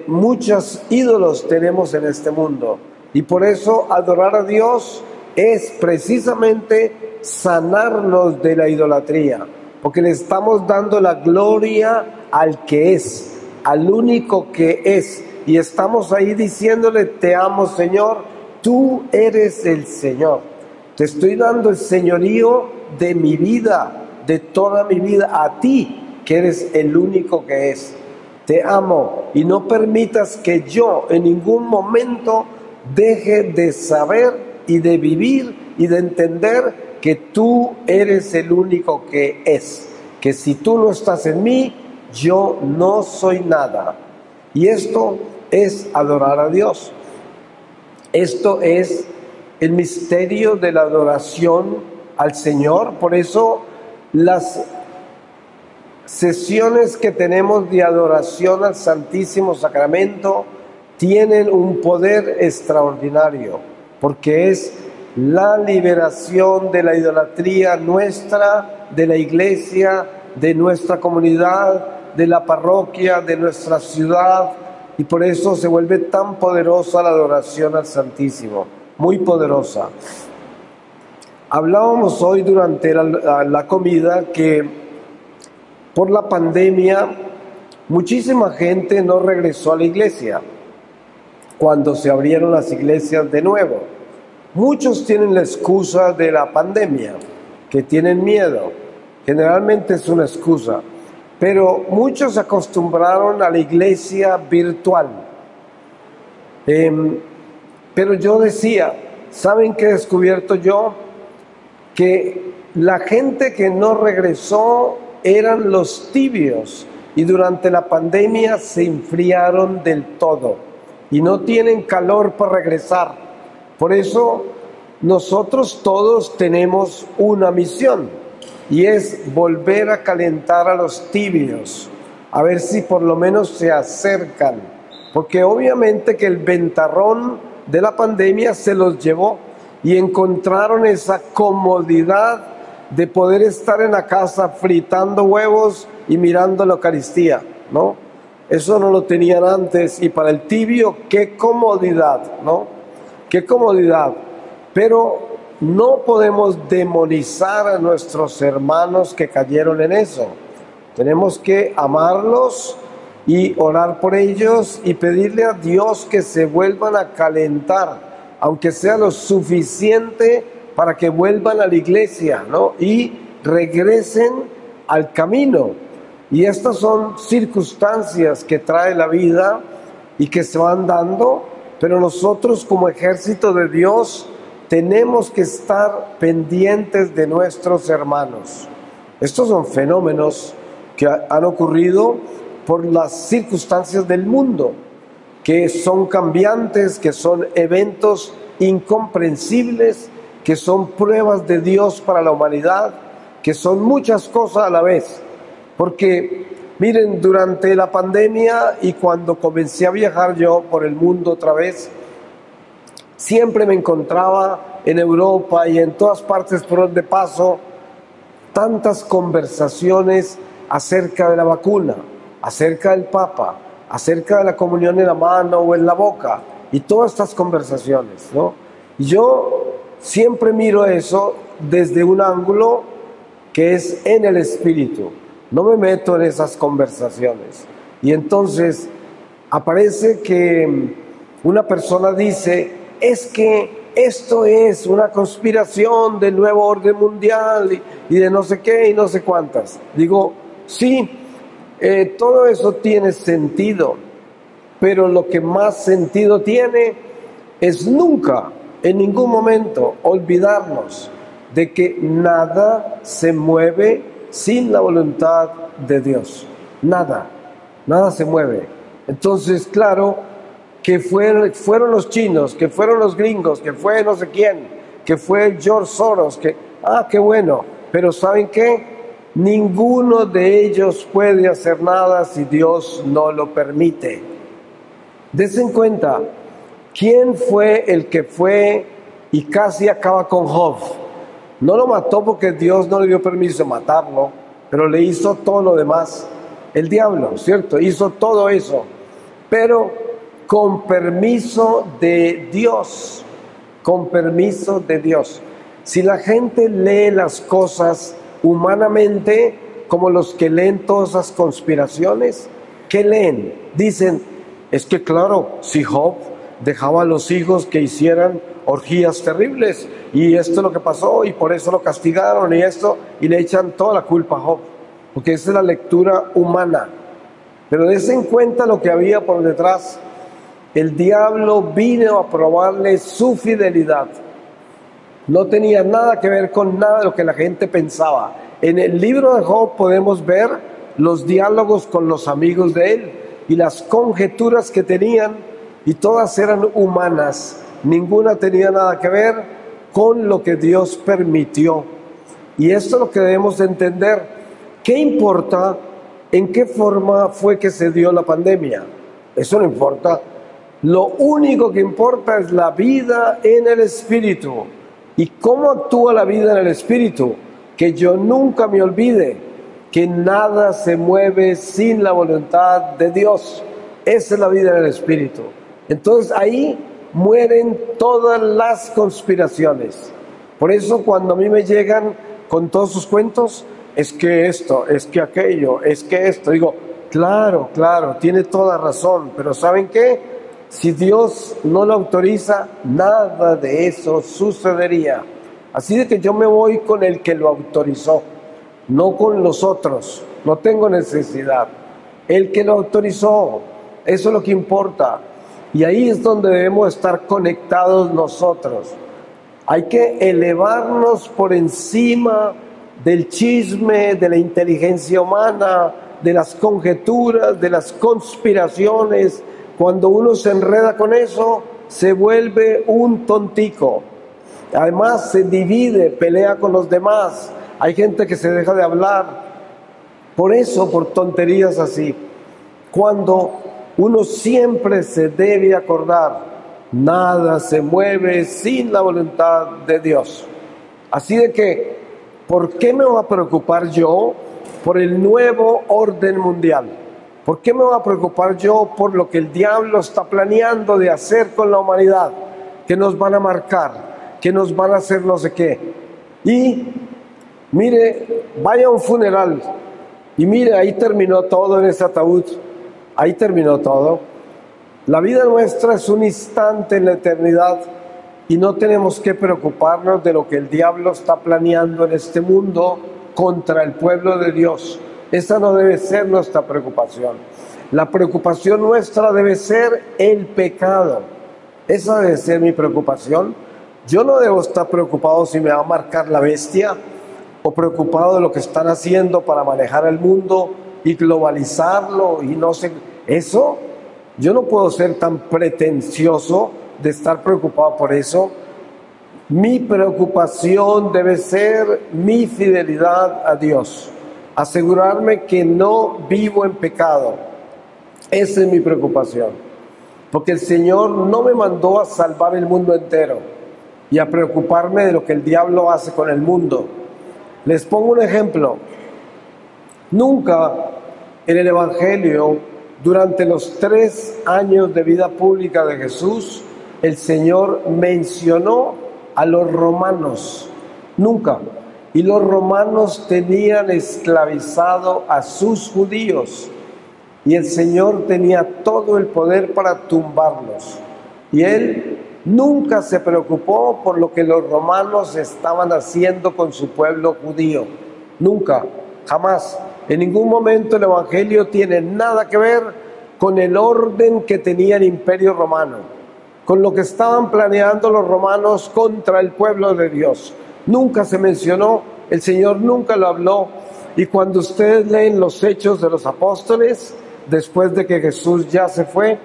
Muchos ídolos tenemos en este mundo. Y por eso adorar a Dios es precisamente sanarnos de la idolatría, porque le estamos dando la gloria al que es, al único que es, y estamos ahí diciéndole: te amo, Señor, tú eres el Señor, te estoy dando el señorío de mi vida, de toda mi vida, a ti, que eres el único que es. te amo y no permitas que yo en ningún momento deje de saber y de vivir y de entender que tú eres el único que es, que si tú no estás en mí, yo no soy nada. Y esto es adorar a Dios. Esto es el misterio de la adoración al Señor. Por eso las sesiones que tenemos de adoración al Santísimo Sacramento tienen un poder extraordinario, porque es la liberación de la idolatría nuestra, de la iglesia, de nuestra comunidad, de la parroquia, de nuestra ciudad, y por eso se vuelve tan poderosa la adoración al Santísimo, muy poderosa. Hablábamos hoy durante la comida que por la pandemia muchísima gente no regresó a la iglesia cuando se abrieron las iglesias de nuevo. Muchos tienen la excusa de la pandemia, que tienen miedo. Generalmente es una excusa. Pero muchos se acostumbraron a la iglesia virtual. Pero yo decía, ¿saben qué he descubierto yo? Que la gente que no regresó eran los tibios y durante la pandemia se enfriaron del todo y no tienen calor para regresar. Por eso nosotros todos tenemos una misión y es volver a calentar a los tibios, a ver si por lo menos se acercan, porque obviamente que el ventarrón de la pandemia se los llevó y encontraron esa comodidad de poder estar en la casa fritando huevos y mirando la Eucaristía, ¿no? Eso no lo tenían antes, y para el tibio, qué comodidad, ¿no? Qué comodidad. Pero no podemos demonizar a nuestros hermanos que cayeron en eso. Tenemos que amarlos y orar por ellos y pedirle a Dios que se vuelvan a calentar, aunque sea lo suficiente para que vuelvan a la iglesia, ¿no? Y regresen al camino. Y estas son circunstancias que trae la vida y que se van dando, pero nosotros como ejército de Dios tenemos que estar pendientes de nuestros hermanos. Estos son fenómenos que han ocurrido por las circunstancias del mundo, que son cambiantes, que son eventos incomprensibles, que son pruebas de Dios para la humanidad, que son muchas cosas a la vez. Porque, miren, durante la pandemia y cuando comencé a viajar yo por el mundo otra vez, siempre me encontraba en Europa y en todas partes por donde paso, tantas conversaciones acerca de la vacuna, acerca del Papa, acerca de la comunión en la mano o en la boca, y todas estas conversaciones, ¿no? Y yo siempre miro eso desde un ángulo que es en el espíritu. No me meto en esas conversaciones. Y entonces aparece que una persona dice, es que esto es una conspiración del nuevo orden mundial y de no sé qué y no sé cuántas. Digo, sí, todo eso tiene sentido, pero lo que más sentido tiene es nunca, en ningún momento, olvidarnos de que nada se mueve sin la voluntad de Dios. Nada se mueve. Entonces, claro, que fueron los chinos, que fueron los gringos, que fue no sé quién, que fue George Soros, qué bueno. Pero ¿saben qué? Ninguno de ellos puede hacer nada si Dios no lo permite. Dense cuenta, ¿quién fue el que fue y casi acaba con Job? No lo mató porque Dios no le dio permiso de matarlo, pero le hizo todo lo demás. El diablo, ¿cierto? Hizo todo eso, pero con permiso de Dios, con permiso de Dios. Si la gente lee las cosas humanamente, como los que leen todas esas conspiraciones, ¿qué leen? Dicen, es que claro, si Job dejaba a los hijos que hicieran orgías terribles, y esto es lo que pasó, y por eso lo castigaron, y le echan toda la culpa a Job, porque esa es la lectura humana. Pero des en cuenta lo que había por detrás. El diablo vino a probarle su fidelidad. No tenía nada que ver con nada de lo que la gente pensaba. En el libro de Job podemos ver los diálogos con los amigos de él y las conjeturas que tenían, y todas eran humanas. Ninguna tenía nada que ver con lo que Dios permitió. Y esto es lo que debemos de entender. ¿Qué importa en qué forma fue que se dio la pandemia? Eso no importa. Lo único que importa es la vida en el Espíritu. ¿Y cómo actúa la vida en el Espíritu? Que yo nunca me olvide que nada se mueve sin la voluntad de Dios. Esa es la vida en el Espíritu. Entonces ahí mueren todas las conspiraciones. Por eso cuando a mí me llegan con todos sus cuentos, es que esto, es que aquello, es que esto, digo, claro, tiene toda razón, pero ¿saben qué? Si Dios no lo autoriza, nada de eso sucedería. Así de que yo me voy con el que lo autorizó, no con los otros, no tengo necesidad. El que lo autorizó, eso es lo que importa. Y ahí es donde debemos estar conectados nosotros. Hay que elevarnos por encima del chisme, de la inteligencia humana, de las conjeturas, de las conspiraciones. Cuando uno se enreda con eso, se vuelve un tontico. Además se divide, pelea con los demás. Hay gente que se deja de hablar. Por eso, por tonterías así. Cuando uno siempre se debe acordar, nada se mueve sin la voluntad de Dios. Así de que, ¿por qué me voy a preocupar yo por el nuevo orden mundial? ¿Por qué me voy a preocupar yo por lo que el diablo está planeando de hacer con la humanidad? Que nos van a marcar, que nos van a hacer no sé qué. Y mire, vaya a un funeral y mire, ahí terminó todo en ese ataúd. Ahí terminó todo. La vida nuestra es un instante en la eternidad y no tenemos que preocuparnos de lo que el diablo está planeando en este mundo contra el pueblo de Dios. Esa no debe ser nuestra preocupación. La preocupación nuestra debe ser el pecado. Esa debe ser mi preocupación. Yo no debo estar preocupado si me va a marcar la bestia o preocupado de lo que están haciendo para manejar el mundo y globalizarlo y no sé. Eso, yo no puedo ser tan pretencioso de estar preocupado por eso. Mi preocupación debe ser mi fidelidad a Dios. Asegurarme que no vivo en pecado. Esa es mi preocupación. Porque el Señor no me mandó a salvar el mundo entero y a preocuparme de lo que el diablo hace con el mundo. Les pongo un ejemplo. Nunca en el Evangelio, durante los 3 años de vida pública de Jesús, el Señor mencionó a los romanos. Nunca. Y los romanos tenían esclavizado a sus judíos. Y el Señor tenía todo el poder para tumbarlos. Y Él nunca se preocupó por lo que los romanos estaban haciendo con su pueblo judío. Nunca, jamás. En ningún momento el Evangelio tiene nada que ver con el orden que tenía el Imperio Romano, con lo que estaban planeando los romanos contra el pueblo de Dios. Nunca se mencionó, el Señor nunca lo habló. Y cuando ustedes leen los Hechos de los Apóstoles, después de que Jesús ya se fue,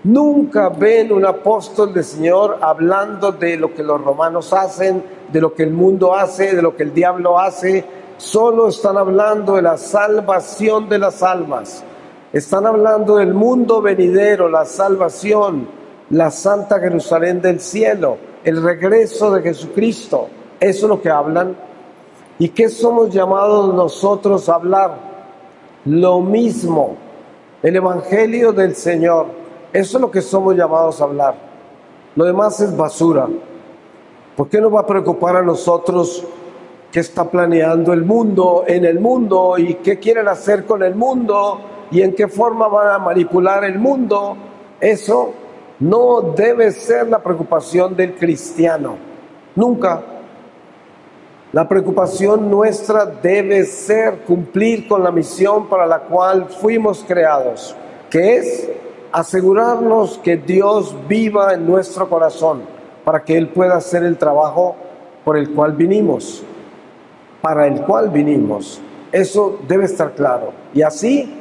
nunca ven un apóstol del Señor hablando de lo que los romanos hacen, de lo que el mundo hace, de lo que el diablo hace. Solo están hablando de la salvación de las almas. Están hablando del mundo venidero, la salvación, la Santa Jerusalén del cielo, el regreso de Jesucristo. Eso es lo que hablan. ¿Y qué somos llamados nosotros a hablar? Lo mismo, el Evangelio del Señor. Eso es lo que somos llamados a hablar. Lo demás es basura. ¿Por qué nos va a preocupar a nosotros qué está planeando el mundo en el mundo y qué quieren hacer con el mundo y en qué forma van a manipular el mundo? Eso no debe ser la preocupación del cristiano. Nunca. La preocupación nuestra debe ser cumplir con la misión para la cual fuimos creados, que es asegurarnos que Dios viva en nuestro corazón, para que Él pueda hacer el trabajo por el cual vinimos, para el cual vinimos. Eso debe estar claro. Y así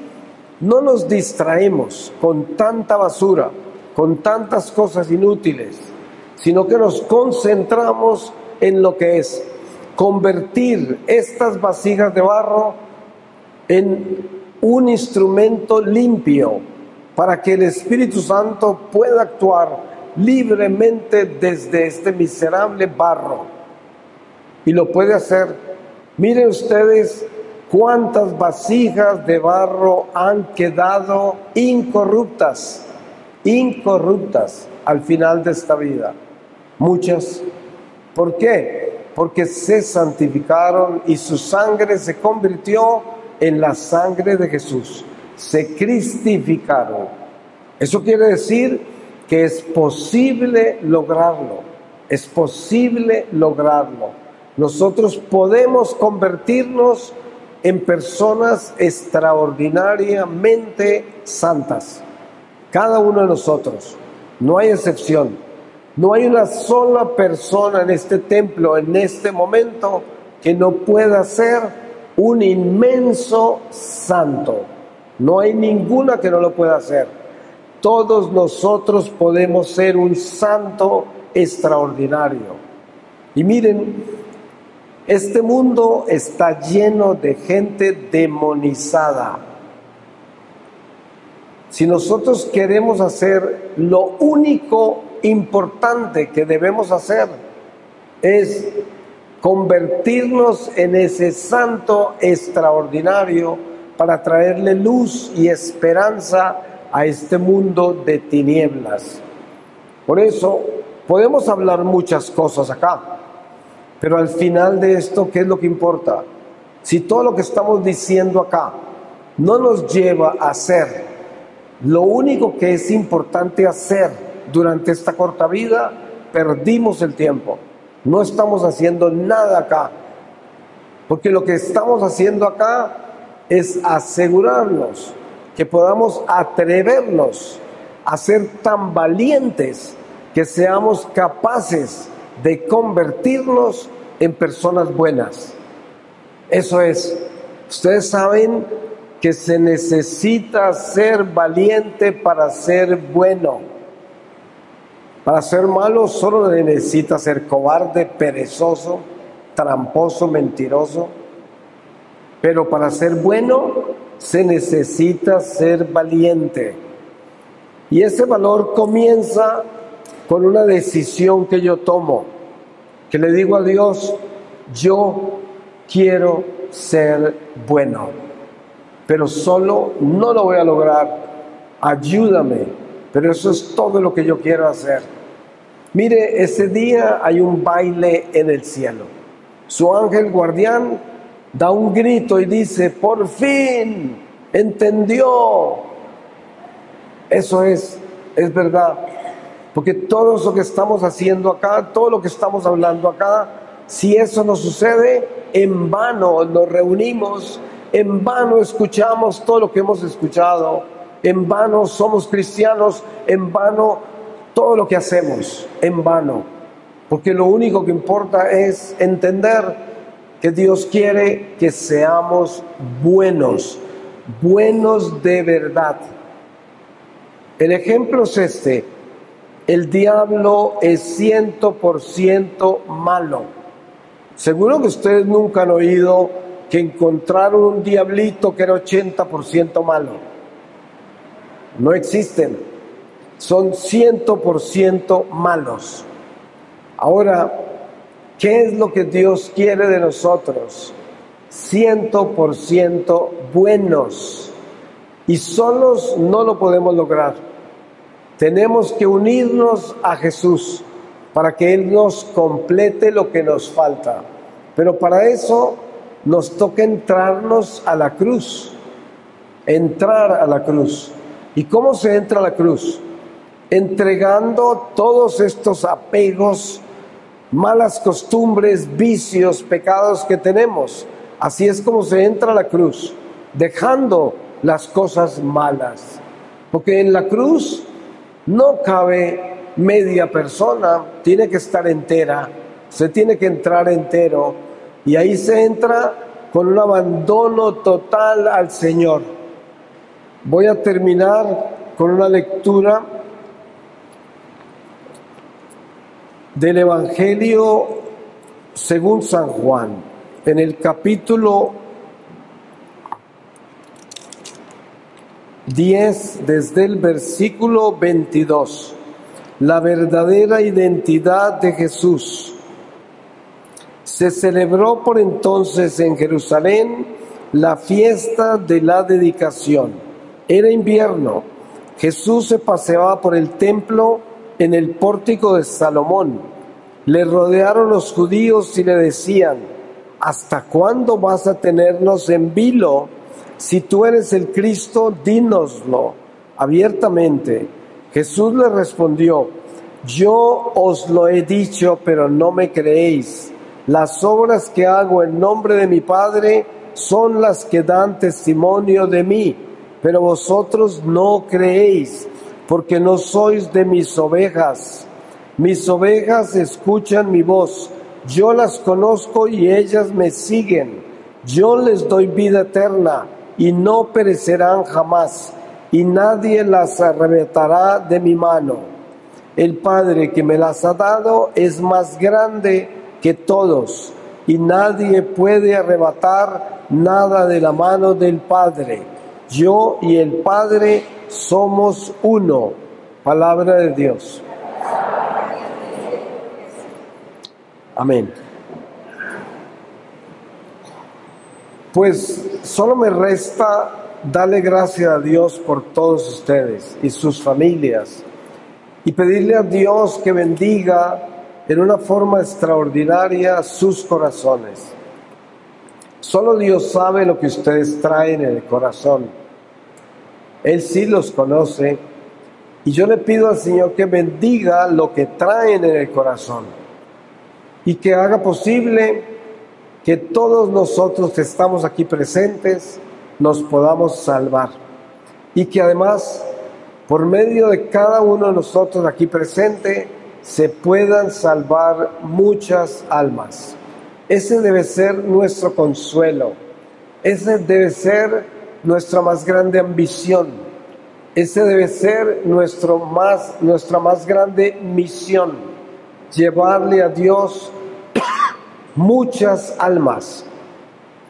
no nos distraemos con tanta basura, con tantas cosas inútiles, sino que nos concentramos en lo que es convertir estas vasijas de barro en un instrumento limpio para que el Espíritu Santo pueda actuar libremente desde este miserable barro. Y lo puede hacer. Miren ustedes cuántas vasijas de barro han quedado incorruptas al final de esta vida. Muchas. ¿Por qué? Porque se santificaron y su sangre se convirtió en la sangre de Jesús. Se cristificaron. Eso quiere decir que es posible lograrlo. Es posible lograrlo. Nosotros podemos convertirnos en personas extraordinariamente santas. Cada uno de nosotros. No hay excepción. No hay una sola persona en este templo, en este momento, que no pueda ser un inmenso santo. No hay ninguna que no lo pueda hacer. Todos nosotros podemos ser un santo extraordinario. Y miren, este mundo está lleno de gente demonizada. Si nosotros queremos hacer lo único importante que debemos hacer es convertirnos en ese santo extraordinario para traerle luz y esperanza a este mundo de tinieblas. Por eso podemos hablar muchas cosas acá, pero al final de esto, ¿qué es lo que importa? Si todo lo que estamos diciendo acá no nos lleva a hacer lo único que es importante hacer durante esta corta vida, perdimos el tiempo. No estamos haciendo nada acá, porque lo que estamos haciendo acá es asegurarnos que podamos atrevernos a ser tan valientes que seamos capaces de convertirnos en personas buenas. Eso es. Ustedes saben que se necesita ser valiente para ser bueno. Para ser malo solo se necesita ser cobarde, perezoso, tramposo, mentiroso. Pero para ser bueno se necesita ser valiente. Y ese valor comienza con una decisión que yo tomo, que le digo a Dios: yo quiero ser bueno, pero solo no lo voy a lograr. Ayúdame, pero eso es todo lo que yo quiero hacer. Mire, ese día hay un baile en el cielo. Su ángel guardián da un grito y dice: por fin entendió. Eso es verdad. Porque todo eso que estamos haciendo acá, todo lo que estamos hablando acá, si eso no sucede, en vano nos reunimos, en vano escuchamos todo lo que hemos escuchado, en vano somos cristianos, en vano todo lo que hacemos, en vano. Porque lo único que importa es entender que Dios quiere que seamos buenos, buenos de verdad. El ejemplo es este: el diablo es 100% malo. Seguro que ustedes nunca han oído que encontraron un diablito que era 80% malo. No existen. Son 100% malos. Ahora, ¿qué es lo que Dios quiere de nosotros? 100% buenos. Y solos no lo podemos lograr. Tenemos que unirnos a Jesús para que Él nos complete lo que nos falta. Pero para eso nos toca entrarnos a la cruz. Entrar a la cruz. ¿Y cómo se entra a la cruz? Entregando todos estos apegos malas costumbres, vicios, pecados que tenemos. Así es como se entra a la cruz, dejando las cosas malas. Porque en la cruz no cabe media persona, tiene que estar entera, se tiene que entrar entero, y ahí se entra con un abandono total al Señor. Voy a terminar con una lectura del Evangelio según San Juan, en el capítulo 10, desde el versículo 22, la verdadera identidad de Jesús. Se celebró por entonces en Jerusalén la fiesta de la dedicación. Era invierno. Jesús se paseaba por el templo en el pórtico de Salomón. Le rodearon los judíos y le decían: ¿hasta cuándo vas a tenernos en vilo? Si tú eres el Cristo, dínoslo abiertamente. Jesús le respondió: yo os lo he dicho, pero no me creéis. Las obras que hago en nombre de mi Padre son las que dan testimonio de mí, pero vosotros no creéis, porque no sois de mis ovejas. Mis ovejas escuchan mi voz, yo las conozco y ellas me siguen. Yo les doy vida eterna y no perecerán jamás, y nadie las arrebatará de mi mano. El Padre que me las ha dado es más grande que todos, y nadie puede arrebatar nada de la mano del Padre. Yo y el Padre somos uno. Palabra de Dios. Amén. Pues solo me resta darle gracias a Dios por todos ustedes y sus familias, y pedirle a Dios que bendiga en una forma extraordinaria sus corazones. Solo Dios sabe lo que ustedes traen en el corazón. Él sí los conoce, y yo le pido al Señor que bendiga lo que traen en el corazón y que haga posible que todos nosotros que estamos aquí presentes nos podamos salvar, y que además por medio de cada uno de nosotros aquí presente se puedan salvar muchas almas. Ese debe ser nuestro consuelo, ese debe ser nuestra más grande ambición, ese debe ser nuestra más grande misión: llevarle a Dios muchas almas,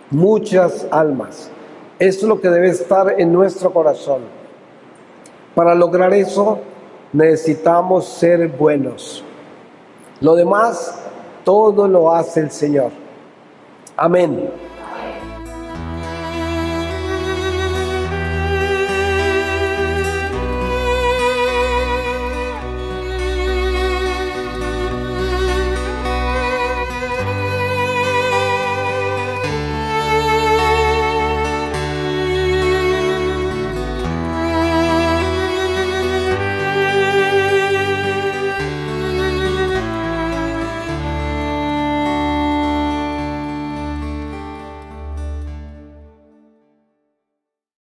muchas almas. Eso es lo que debe estar en nuestro corazón. Para lograr eso necesitamos ser buenos. Lo demás, todo lo hace el Señor. Amén.